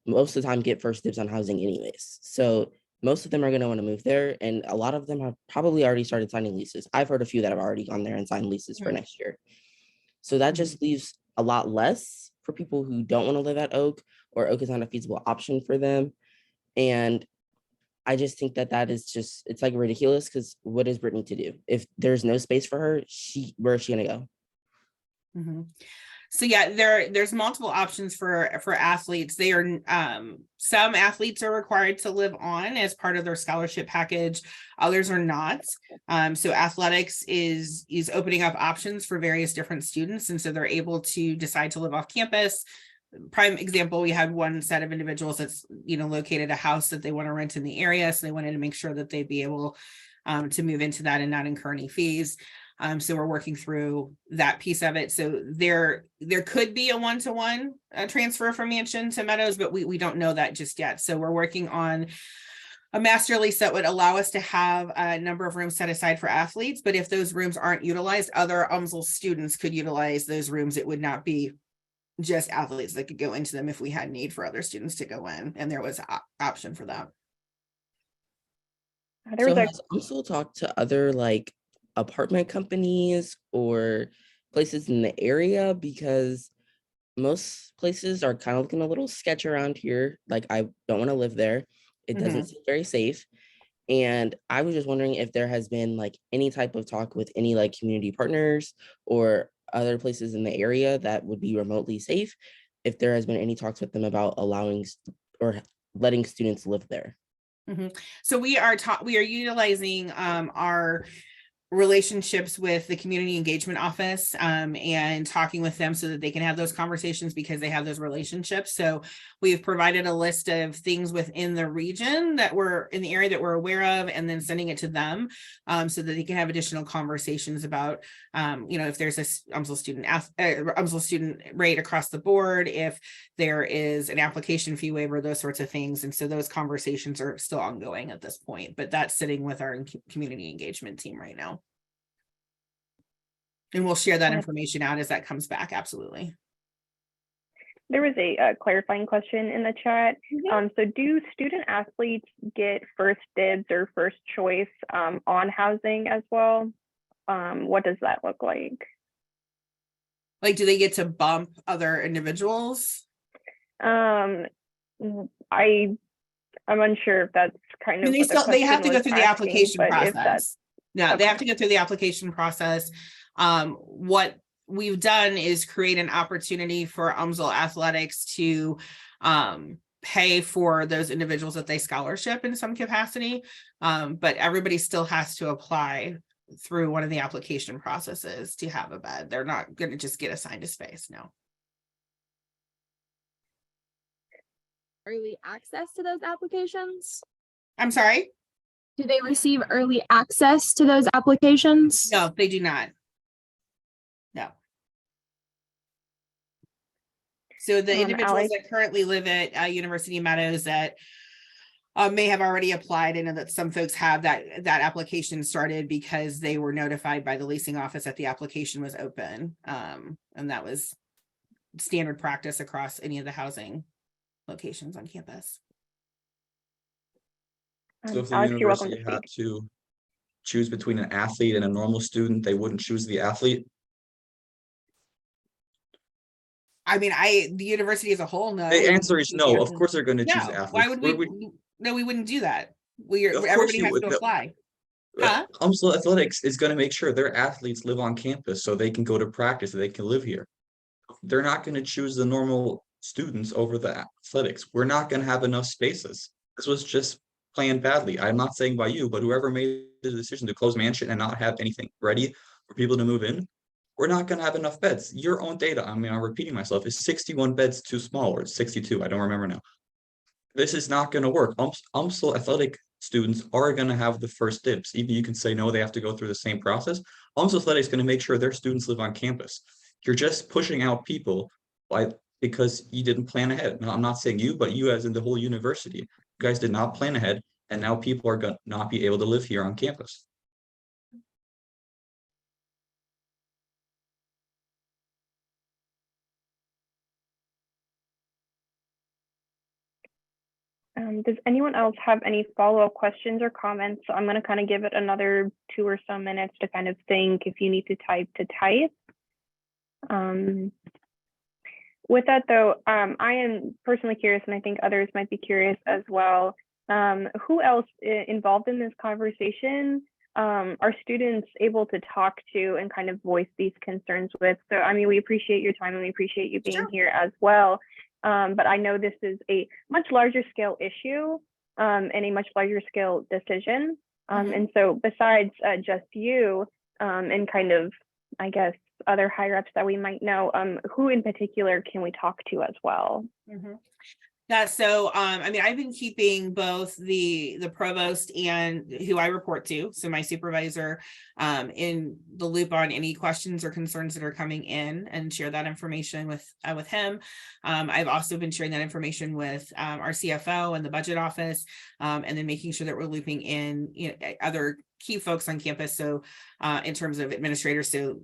most of the time get first dibs on housing anyways. So most of them are going to want to move there, and a lot of them have probably already started signing leases. I've heard a few that have already gone there and signed leases for next year. So that just leaves a lot less for people who don't want to live at Oak, or Oak is not a feasible option for them. And I just think that is just, it's like ridiculous, because what is Brittany to do? If there's no space for her, where is she going to go? So yeah, there's multiple options for athletes. They are some athletes are required to live on as part of their scholarship package. Others are not. So athletics is opening up options for various different students, and so they're able to decide to live off campus. Prime example, we had one set of individuals that's located a house that they want to rent in the area, so they wanted to make sure that they'd be able to move into that and not incur any fees. So we're working through that piece of it. So there could be a one-to-one transfer from Mansion to Meadows, but we don't know that just yet. So we're working on a master lease that would allow us to have a number of rooms set aside for athletes. But if those rooms aren't utilized, other UMSL students could utilize those rooms. It would not be just athletes that could go into them if we had need for other students to go in, and there was an option for that. So has UMSL talked to other like apartment companies or places in the area? Because most places are kind of looking a little sketch around here. Like, I don't want to live there. It doesn't seem very safe. And I was just wondering if there has been like any type of talk with any like community partners or other places in the area that would be remotely safe, if there has been any talks with them about allowing or letting students live there. So we are utilizing our relationships with the community engagement office and talking with them so that they can have those conversations because they have those relationships. So we've provided a list of things within the region that we're in the area that we're aware of, and then sending it to them so that they can have additional conversations about, if there's a UMSL student rate across the board, if there is an application fee waiver, those sorts of things. And so those conversations are still ongoing at this point, but that's sitting with our community engagement team right now. And we'll share that information out as that comes back. Absolutely. There was a clarifying question in the chat. So do student athletes get first dibs or first choice on housing as well? What does that look like? Like, do they get to bump other individuals? I'm unsure if that's kind of. They have to go through the application process. No, okay. They have to go through the application process. What we've done is create an opportunity for UMSL athletics to pay for those individuals that they scholarship in some capacity, but everybody still has to apply through one of the application processes to have a bed. They're not going to just get assigned a space. No. Early access to those applications? I'm sorry? Do they receive early access to those applications? No, they do not. No. So the individuals that currently live at University Meadows that may have already applied. I know that some folks have that application started because they were notified by the leasing office that the application was open. And that was standard practice across any of the housing locations on campus. So if the university had to choose between an athlete and a normal student, they wouldn't choose the athlete? I mean, the university as a whole, no. The answer is no. Of course they're going to choose athletes. Why would we? No, we wouldn't do that. Everybody has to apply. Huh? UMSL Athletics is going to make sure their athletes live on campus so they can go to practice, so they can live here. They're not going to choose the normal students over the athletics. We're not going to have enough spaces. This was just planned badly. I'm not saying by you, but whoever made the decision to close Mansion and not have anything ready for people to move in, we're not going to have enough beds. Your own data, I mean, I'm repeating myself, is 61 beds too small, or it's 62. I don't remember now. This is not going to work. UMSL athletic students are going to have the first dibs. Even you can say no, they have to go through the same process. UMSL Athletics is going to make sure their students live on campus. You're just pushing out people because you didn't plan ahead. Now, I'm not saying you, but you as in the whole university. You guys did not plan ahead, and now people are going to not be able to live here on campus. Does anyone else have any follow-up questions or comments? So I'm going to kind of give it another 2 or so minutes to kind of think. If you need to type. With that though, I am personally curious, and I think others might be curious as well. Who else involved in this conversation are students able to talk to and kind of voice these concerns with? So, I mean, we appreciate your time and we appreciate you being here as well. But I know this is a much larger scale issue and a much larger scale decision. And so besides just you and kind of, I guess, other higher ups that we might know, who in particular can we talk to as well? Yeah, so I mean, I've been keeping both the provost and who I report to, so my supervisor, in the loop on any questions or concerns that are coming in, and share that information with him. I've also been sharing that information with our CFO and the budget office, and then making sure that we're looping in other key folks on campus. So in terms of administrators, so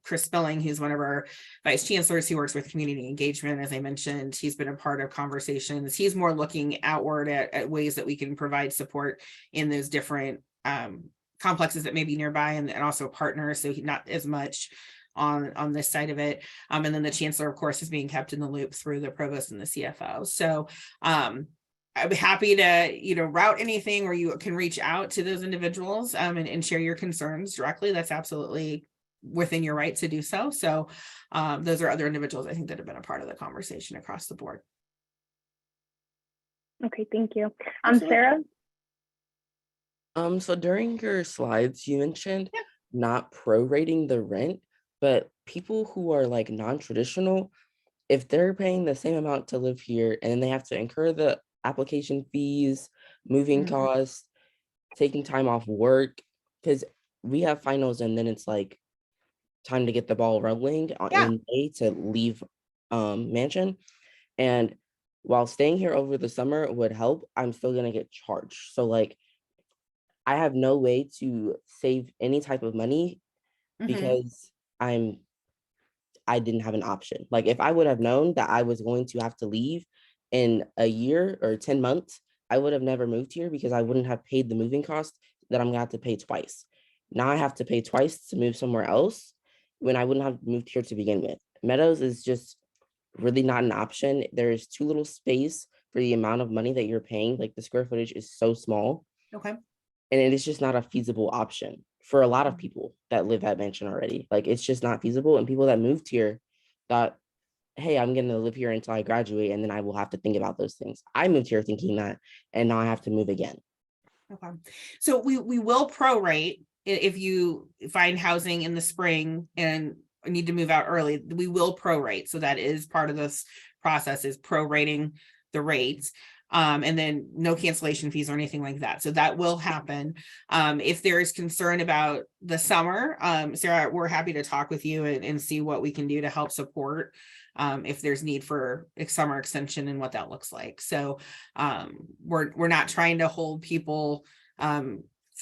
Chris Spelling, who's one of our vice chancellors, who works with community engagement, as I mentioned, he's been a part of conversations. He's more looking outward at ways that we can provide support in those different complexes that may be nearby, and also partners. So he's not as much on this side of it. And then the chancellor, of course, is being kept in the loop through the provost and the CFO. So I'd be happy to, route anything where you can reach out to those individuals and share your concerns directly. That's absolutely within your right to do so. So those are other individuals, I think, that have been a part of the conversation across the board. Okay, thank you. Absolutely. Sarah? So during your slides, you mentioned Yeah. not prorating the rent, but people who are like non-traditional, if they're paying the same amount to live here and then they have to incur the application fees, moving Mhm. costs, taking time off work, because we have finals and then it's like time to get the ball rolling Yeah. in May to leave mansion. And while staying here over the summer would help, I'm still gonna get charged. So like I have no way to save any type of money Mhm. because I didn't have an option. Like if I would have known that I was going to have to leave in a year or 10 months, I would have never moved here because I wouldn't have paid the moving cost that I'm gonna have to pay twice. Now I have to pay twice to move somewhere else when I wouldn't have moved here to begin with. Meadows is just really not an option. There's too little space for the amount of money that you're paying. Like the square footage is so small Okay. and it is just not a feasible option for a lot of people that live at mansion already. Like it's just not feasible. And people that moved here thought, hey, I'm gonna live here until I graduate and then I will have to think about those things. I moved here thinking that, and now I have to move again. Okay. So we will prorate if you find housing in the spring and need to move out early, we will prorate. So that is part of this process, is prorating the rates. And then no cancellation fees or anything like that. So that will happen. If there is concern about the summer, Sarah, we're happy to talk with you and see what we can do to help support if there's need for a summer extension and what that looks like. So we're not trying to hold people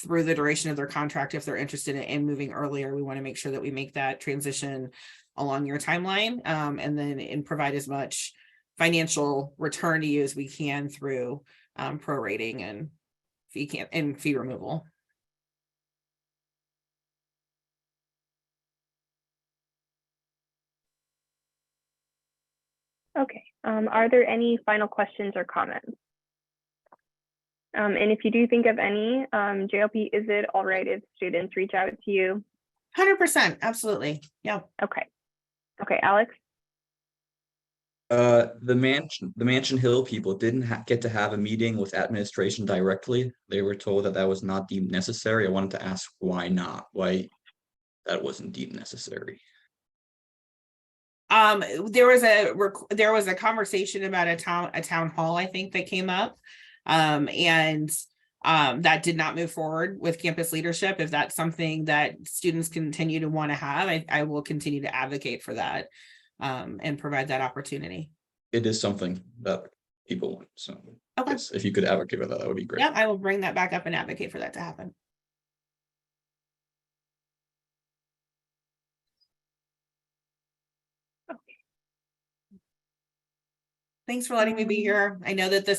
through the duration of their contract if they're interested in moving earlier. We want to make sure that we make that transition along your timeline and then provide as much financial return to you as we can through prorating and fee removal. Okay, are there any final questions or comments? And if you do think of any, JLP, is it all right if students reach out to you? 100%, absolutely, yeah. Okay, okay, Alex? The Mansion Hill people didn't get to have a meeting with administration directly. They were told that that was not deemed necessary. I wanted to ask why not, why that wasn't deemed necessary. There was a conversation about a town hall, I think, that came up. And that did not move forward with campus leadership. If that's something that students continue to want to have, I will continue to advocate for that and provide that opportunity. It is something that people want. So Okay. yes, if you could advocate for that, that would be great. Yeah, I will bring that back up and advocate for that to happen. Thanks for letting me be here. I know that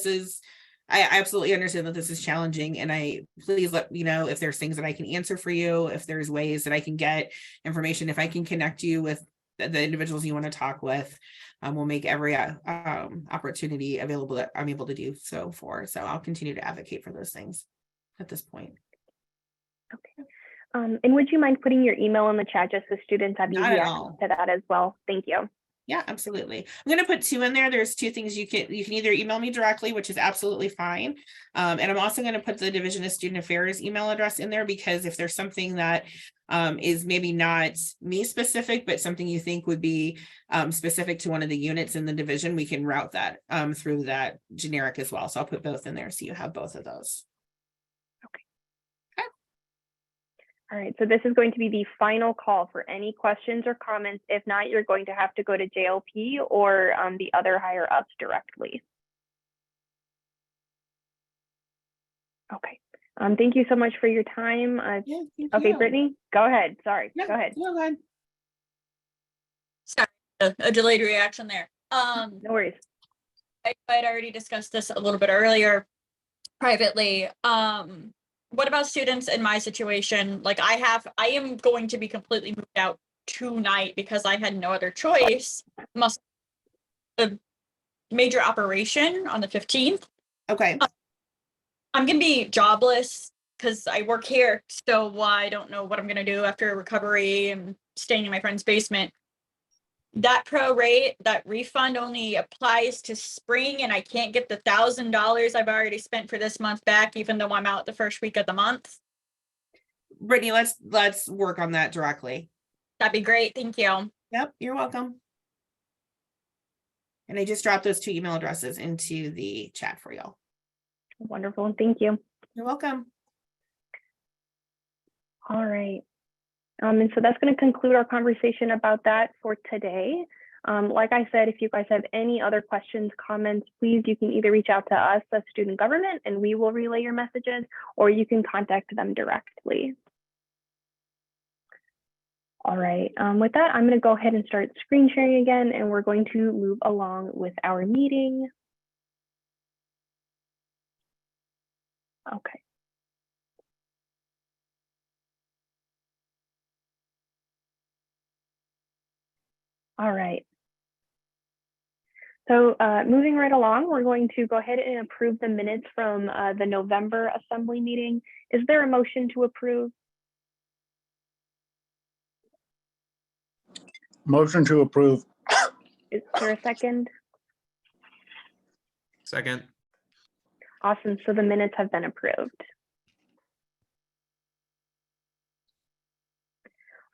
I absolutely understand that this is challenging, and please let me know if there's things that I can answer for you, if there's ways that I can get information, if I can connect you with the individuals you want to talk with. We'll make every opportunity available that I'm able to do so for. So I'll continue to advocate for those things at this point. Okay. And would you mind putting your email in the chat just so students have easy access to that as well? Thank you. Yeah, absolutely. I'm going to put 2 in there. There's 2 things you can either email me directly, which is absolutely fine. And I'm also going to put the Division of Student Affairs email address in there, because if there's something that is maybe not me specific, but something you think would be specific to one of the units in the division, we can route that through that generic as well. So I'll put both in there so you have both of those. All right, so this is going to be the final call for any questions or comments. If not, you're going to have to go to JLP or the other higher ups directly. Okay, thank you so much for your time. Yeah, okay, Brittany, go ahead. Sorry, yeah, go ahead. Go ahead. Sorry, a delayed reaction there. No worries. I'd already discussed this a little bit earlier privately. What about students in my situation? Like I am going to be completely moved out tonight because I had no other choice. A major operation on the 15th. Okay. I'm gonna be jobless because I work here, so I don't know what I'm gonna do after recovery and staying in my friend's basement. that prorate, that refund only applies to spring, and I can't get the $1,000 I've already spent for this month back, even though I'm out the first week of the month? Brittany, let's work on that directly. That'd be great. Thank you. Yep, you're welcome. And I just dropped those 2 email addresses into the chat for y'all. Wonderful. Thank you. You're welcome. All right. And so that's going to conclude our conversation about that for today. Like I said, if you guys have any other questions, comments, please, you can either reach out to us as student government and we will relay your messages, or you can contact them directly. All right, with that, I'm going to go ahead and start screen sharing again, and we're going to move along with our meeting. Okay. All right. So moving right along, we're going to go ahead and approve the minutes from the November assembly meeting. Is there a motion to approve? Motion to approve. Is there a second? Second. Awesome. So the minutes have been approved.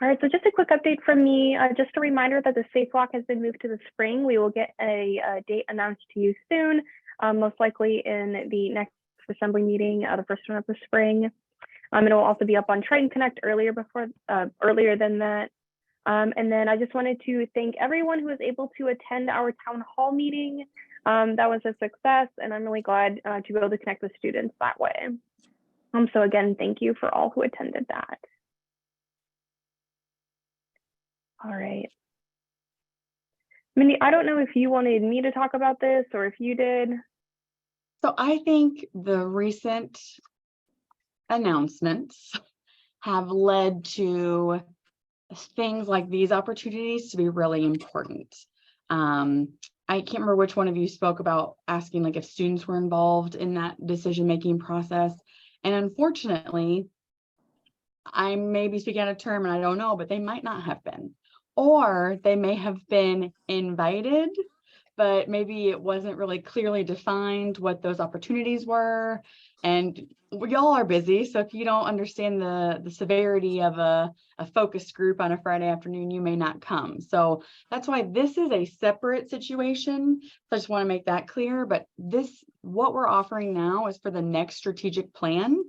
All right, so just a quick update from me. Just a reminder that the Safe Walk has been moved to the spring. We will get a date announced to you soon, most likely in the next assembly meeting, the first one of the spring. It will also be up on Triton Connect earlier than that. And then I just wanted to thank everyone who was able to attend our town hall meeting. That was a success, and I'm really glad to be able to connect with students that way. So again, thank you for all who attended that. All right. Mindy, I don't know if you wanted me to talk about this or if you did. So I think the recent announcements have led to things like these opportunities to be really important. I can't remember which one of you spoke about asking like if students were involved in that decision-making process. And unfortunately, I may be speaking out of term and I don't know, but they might not have been. Or they may have been invited, but maybe it wasn't really clearly defined what those opportunities were. And we all are busy. So if you don't understand the severity of a focus group on a Friday afternoon, you may not come. So that's why this is a separate situation. So I just want to make that clear. But what we're offering now is for the next strategic plan.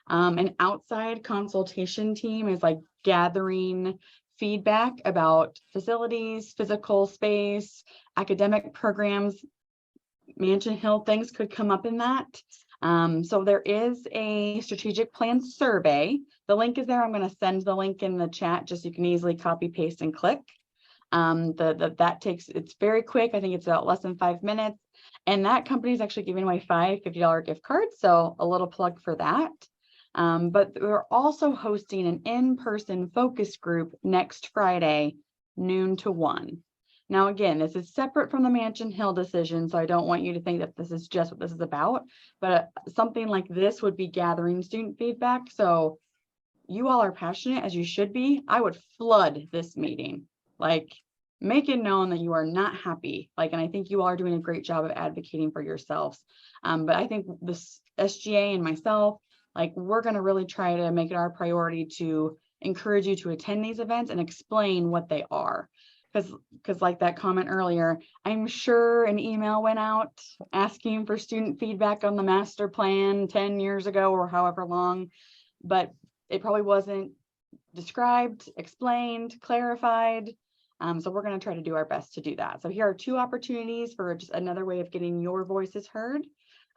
An outside consultation team is like gathering feedback about facilities, physical space, academic programs. Mansion Hill things could come up in that. So there is a strategic plan survey. The link is there. I'm going to send the link in the chat just so you can easily copy, paste, and click. It's very quick. I think it's about less than 5 minutes. And that company is actually giving away 5 $50 gift cards. So a little plug for that. But we're also hosting an in-person focus group next Friday, noon to 1. Now, again, this is separate from the Mansion Hill decision, so I don't want you to think that this is just what this is about, but something like this would be gathering student feedback. So you all are passionate, as you should be. I would flood this meeting, like make it known that you are not happy. And I think you all are doing a great job of advocating for yourselves. But I think this SGA and myself, we're going to really try to make it our priority to encourage you to attend these events and explain what they are. Because like that comment earlier, I'm sure an email went out asking for student feedback on the master plan 10 years ago or however long, but it probably wasn't described, explained, clarified. So we're going to try to do our best to do that. So here are 2 opportunities for just another way of getting your voices heard.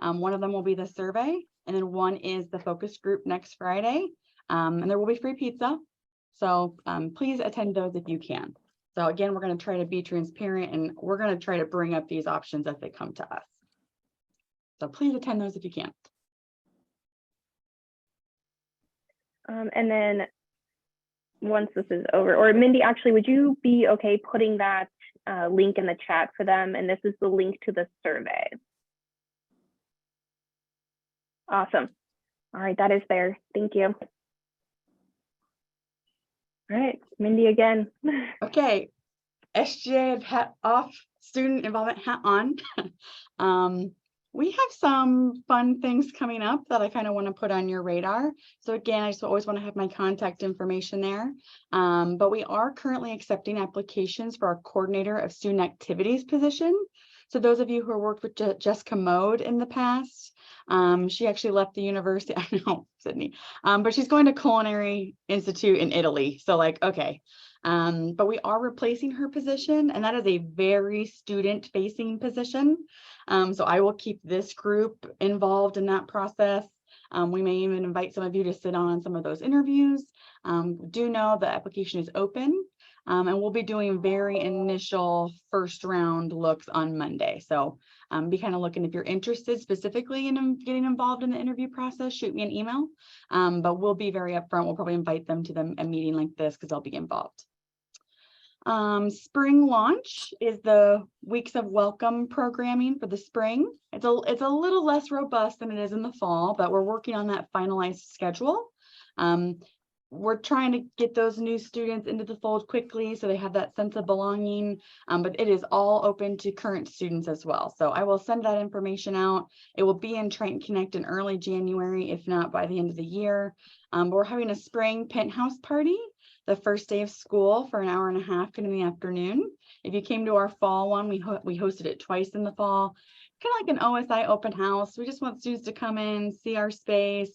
One of them will be the survey, and then one is the focus group next Friday. And there will be free pizza. So please attend those if you can. So again, we're going to try to be transparent, and we're going to try to bring up these options as they come to us. So please attend those if you can. And then once this is over, or Mindy, actually, would you be okay putting that link in the chat for them? And this is the link to the survey. Awesome. All right, that is there. Thank you. All right, Mindy again. Okay. SGA hat off, student involvement hat on. We have some fun things coming up that I kind of want to put on your radar. So again, I just always want to have my contact information there. But we are currently accepting applications for our coordinator of student activities position. So those of you who have worked with Jessica Mode in the past, she actually left the university, I know, Sydney, but she's going to Culinary Institute in Italy. So like, okay. But we are replacing her position, and that is a very student-facing position. So I will keep this group involved in that process. We may even invite some of you to sit on some of those interviews. Do know the application is open, and we'll be doing very initial first round looks on Monday. So be kind of looking, if you're interested specifically in getting involved in the interview process, shoot me an email. But we'll be very upfront. We'll probably invite them to a meeting like this because they'll be involved. Spring launch is the weeks of welcome programming for the spring. It's a little less robust than it is in the fall, but we're working on that finalized schedule. We're trying to get those new students into the fold quickly so they have that sense of belonging, but it is all open to current students as well. So I will send that information out. It will be in Triton Connect in early January, if not by the end of the year. But we're having a spring penthouse party the first day of school for an hour and a half in the afternoon. If you came to our fall one, we hosted it twice in the fall, kind of like an OSI open house. We just want students to come in, see our space.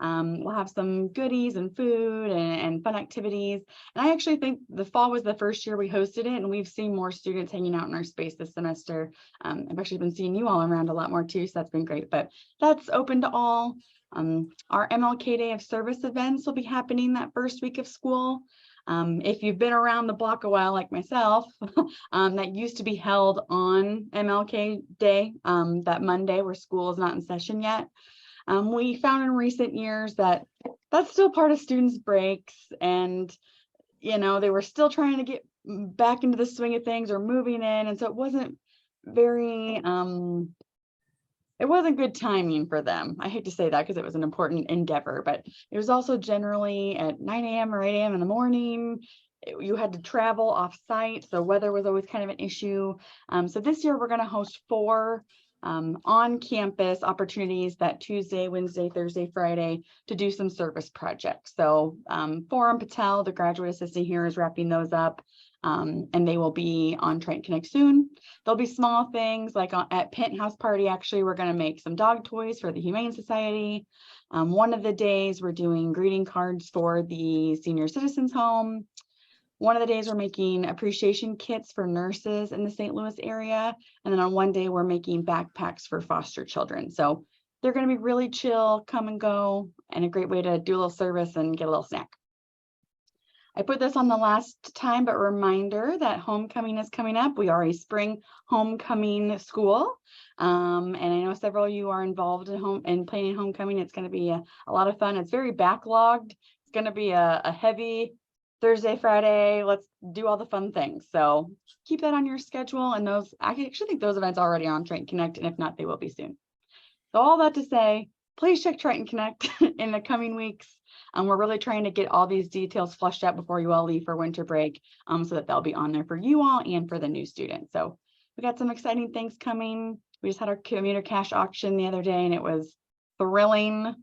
We'll have some goodies and food and fun activities. And I actually think the fall was the first year we hosted it, and we've seen more students hanging out in our space this semester. I've actually been seeing you all around a lot more too, so that's been great. But that's open to all. Our MLK Day of Service events will be happening that first week of school. If you've been around the block a while, like myself, that used to be held on MLK Day, that Monday where school is not in session yet. We found in recent years that that's still part of students' breaks, and they were still trying to get back into the swing of things or moving in, and so it wasn't very it wasn't good timing for them. I hate to say that because it was an important endeavor, but it was also generally at 9 a.m. or 8 a.m. in the morning. You had to travel off site, so weather was always kind of an issue. So this year we're going to host 4 on-campus opportunities that Tuesday, Wednesday, Thursday, Friday to do some service projects. So Forum Patel, the graduate assistant here, is wrapping those up. And they will be on Triton Connect soon. There'll be small things like at Penthouse Party. Actually, we're going to make some dog toys for the Humane Society. One of the days we're doing greeting cards for the Senior Citizens Home. One of the days we're making appreciation kits for nurses in the St. Louis area. And then on one day we're making backpacks for foster children. So they're going to be really chill, come and go, and a great way to do a little service and get a little snack. I put this on the last time, but reminder that homecoming is coming up. We are a spring homecoming school. And I know several of you are involved in planning homecoming. It's going to be a lot of fun. It's very backlogged. It's going to be a heavy Thursday, Friday. Let's do all the fun things. So keep that on your schedule. And I actually think those events are already on Triton Connect. And if not, they will be soon. So all that to say, please check Triton Connect in the coming weeks. We're really trying to get all these details flushed out before you all leave for winter break, so that they'll be on there for you all and for the new students. So we got some exciting things coming. We just had our commuter cash auction the other day, and it was thrilling.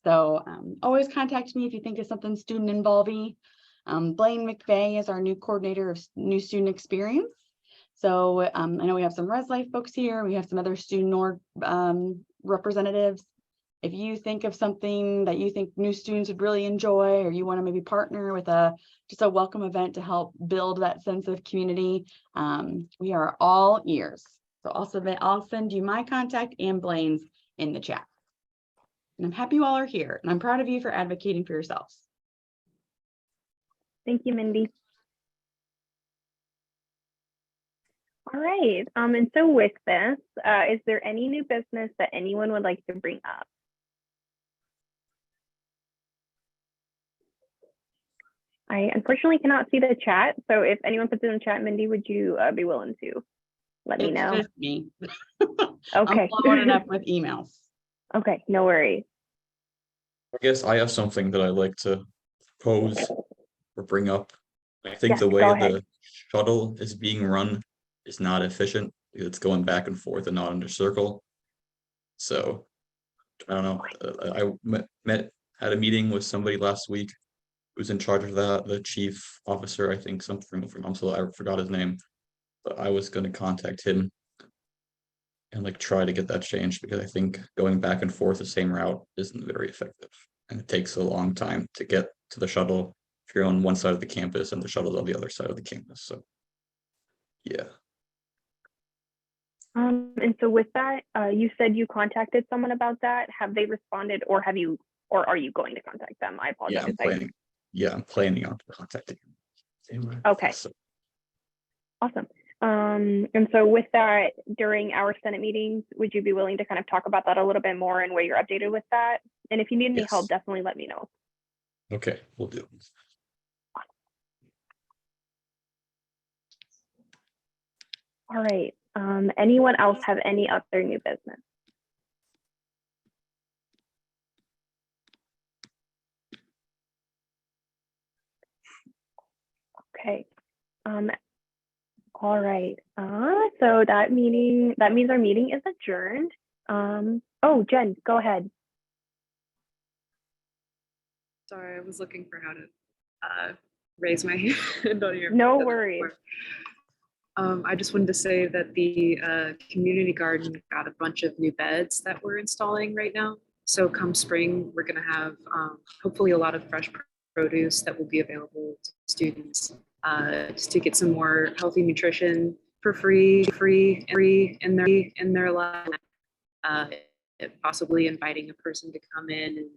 So always contact me if you think of something student involving. Blaine McVeigh is our new coordinator of new student experience. So I know we have some Res Life folks here. We have some other student org representatives. If you think of something that you think new students would really enjoy, or you want to maybe partner with just a welcome event to help build that sense of community, we are all ears. So I'll send you my contact and Blaine's in the chat. And I'm happy you all are here, and I'm proud of you for advocating for yourselves. Thank you, Mindy. All right, and so with this, is there any new business that anyone would like to bring up? I unfortunately cannot see the chat, so if anyone puts it in the chat, Mindy, would you be willing to let me know? It's just me. Okay. I'm following it up with emails. Okay, no worries. I guess I have something that I like to propose or bring up. I think Yes, the way go ahead. shuttle is being run is not efficient. It's going back and forth and not in a circle. So I don't know. Had a meeting with somebody last week who's in charge of that, the chief officer, I think, something from UMSL. I forgot his name, but I was going to contact him and like try to get that changed, because I think going back and forth the same route isn't very effective, and it takes a long time to get to the shuttle if you're on one side of the campus and the shuttle's on the other side of the campus. So yeah. And so with that, you said you contacted someone about that. Have they responded, or are you going to contact them? I apologize. I'm planning on contacting him. Okay. So, awesome. And so with that, during our Senate meetings, would you be willing to kind of talk about that a little bit more and where you're updated with that? And if you need any help, definitely let me know. okay, we'll do. All right. Anyone else have any other new business? Okay. All right. So that means our meeting is adjourned. Oh, Jen, go ahead. Sorry, I was looking for how to raise my hand on your. No worries. I just wanted to say that the community garden got a bunch of new beds that we're installing right now. So come spring, we're going to have hopefully a lot of fresh produce that will be available to students just to get some more healthy nutrition for free in their life. Possibly inviting a person to come in and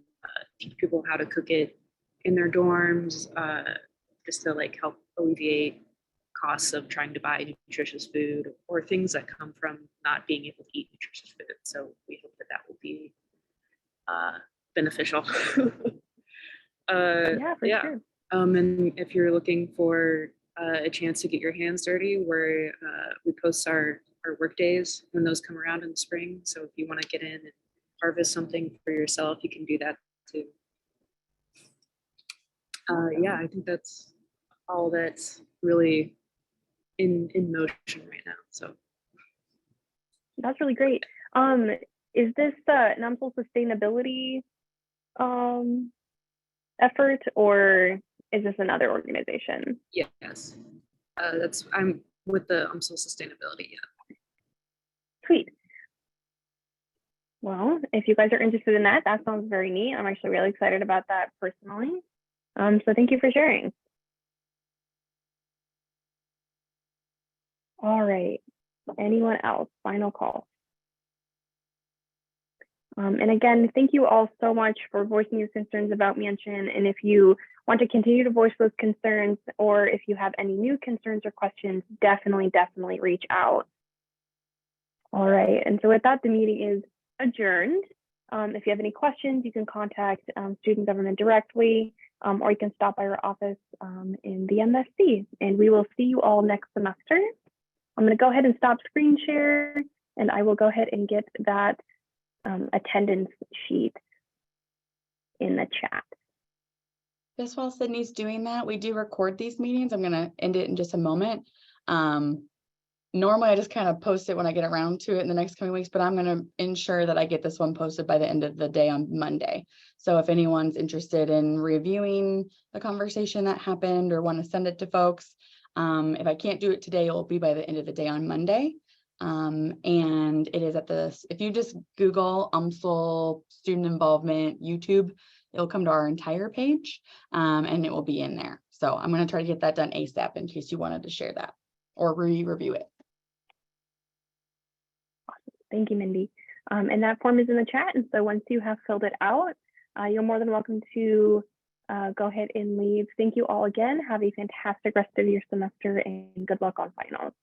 teach people how to cook it in their dorms, just to like help alleviate costs of trying to buy nutritious food or things that come from not being able to eat nutritious food. So we hope that will be beneficial. Yeah, for sure. And if you're looking for a chance to get your hands dirty, we post our work days when those come around in the spring. So if you want to get in and harvest something for yourself, you can do that too. Yeah, I think that's all that's really in motion right now. So that's really great. Is this an UMSL sustainability effort, or is this another organization? Yes, I'm with the UMSL sustainability. Yeah. Sweet. Well, if you guys are interested in that, that sounds very neat. I'm actually really excited about that personally. So thank you for sharing. All right. Anyone else? Final call. And again, thank you all so much for voicing your concerns about Mansion. And if you want to continue to voice those concerns, or if you have any new concerns or questions, definitely reach out. All right. And so with that, the meeting is adjourned. If you have any questions, you can contact student government directly, or you can stop by our office in the MSC, and we will see you all next semester. I'm going to go ahead and stop screen share, and I will go ahead and get that attendance sheet in the chat. Just while Sydney's doing that, we do record these meetings. I'm going to end it in just a moment. Normally, I just kind of post it when I get around to it in the next coming weeks, but I'm going to ensure that I get this one posted by the end of the day on Monday. So if anyone's interested in reviewing the conversation that happened or want to send it to folks, if I can't do it today, it will be by the end of the day on Monday. And it is at if you just Google UMSL student involvement YouTube, it'll come to our entire page, and it will be in there. So I'm going to try to get that done ASAP in case you wanted to share that or review it. Thank you, Mindy. And that form is in the chat. And so once you have filled it out, you're more than welcome to go ahead and leave. Thank you all again. Have a fantastic rest of your semester and good luck on finals.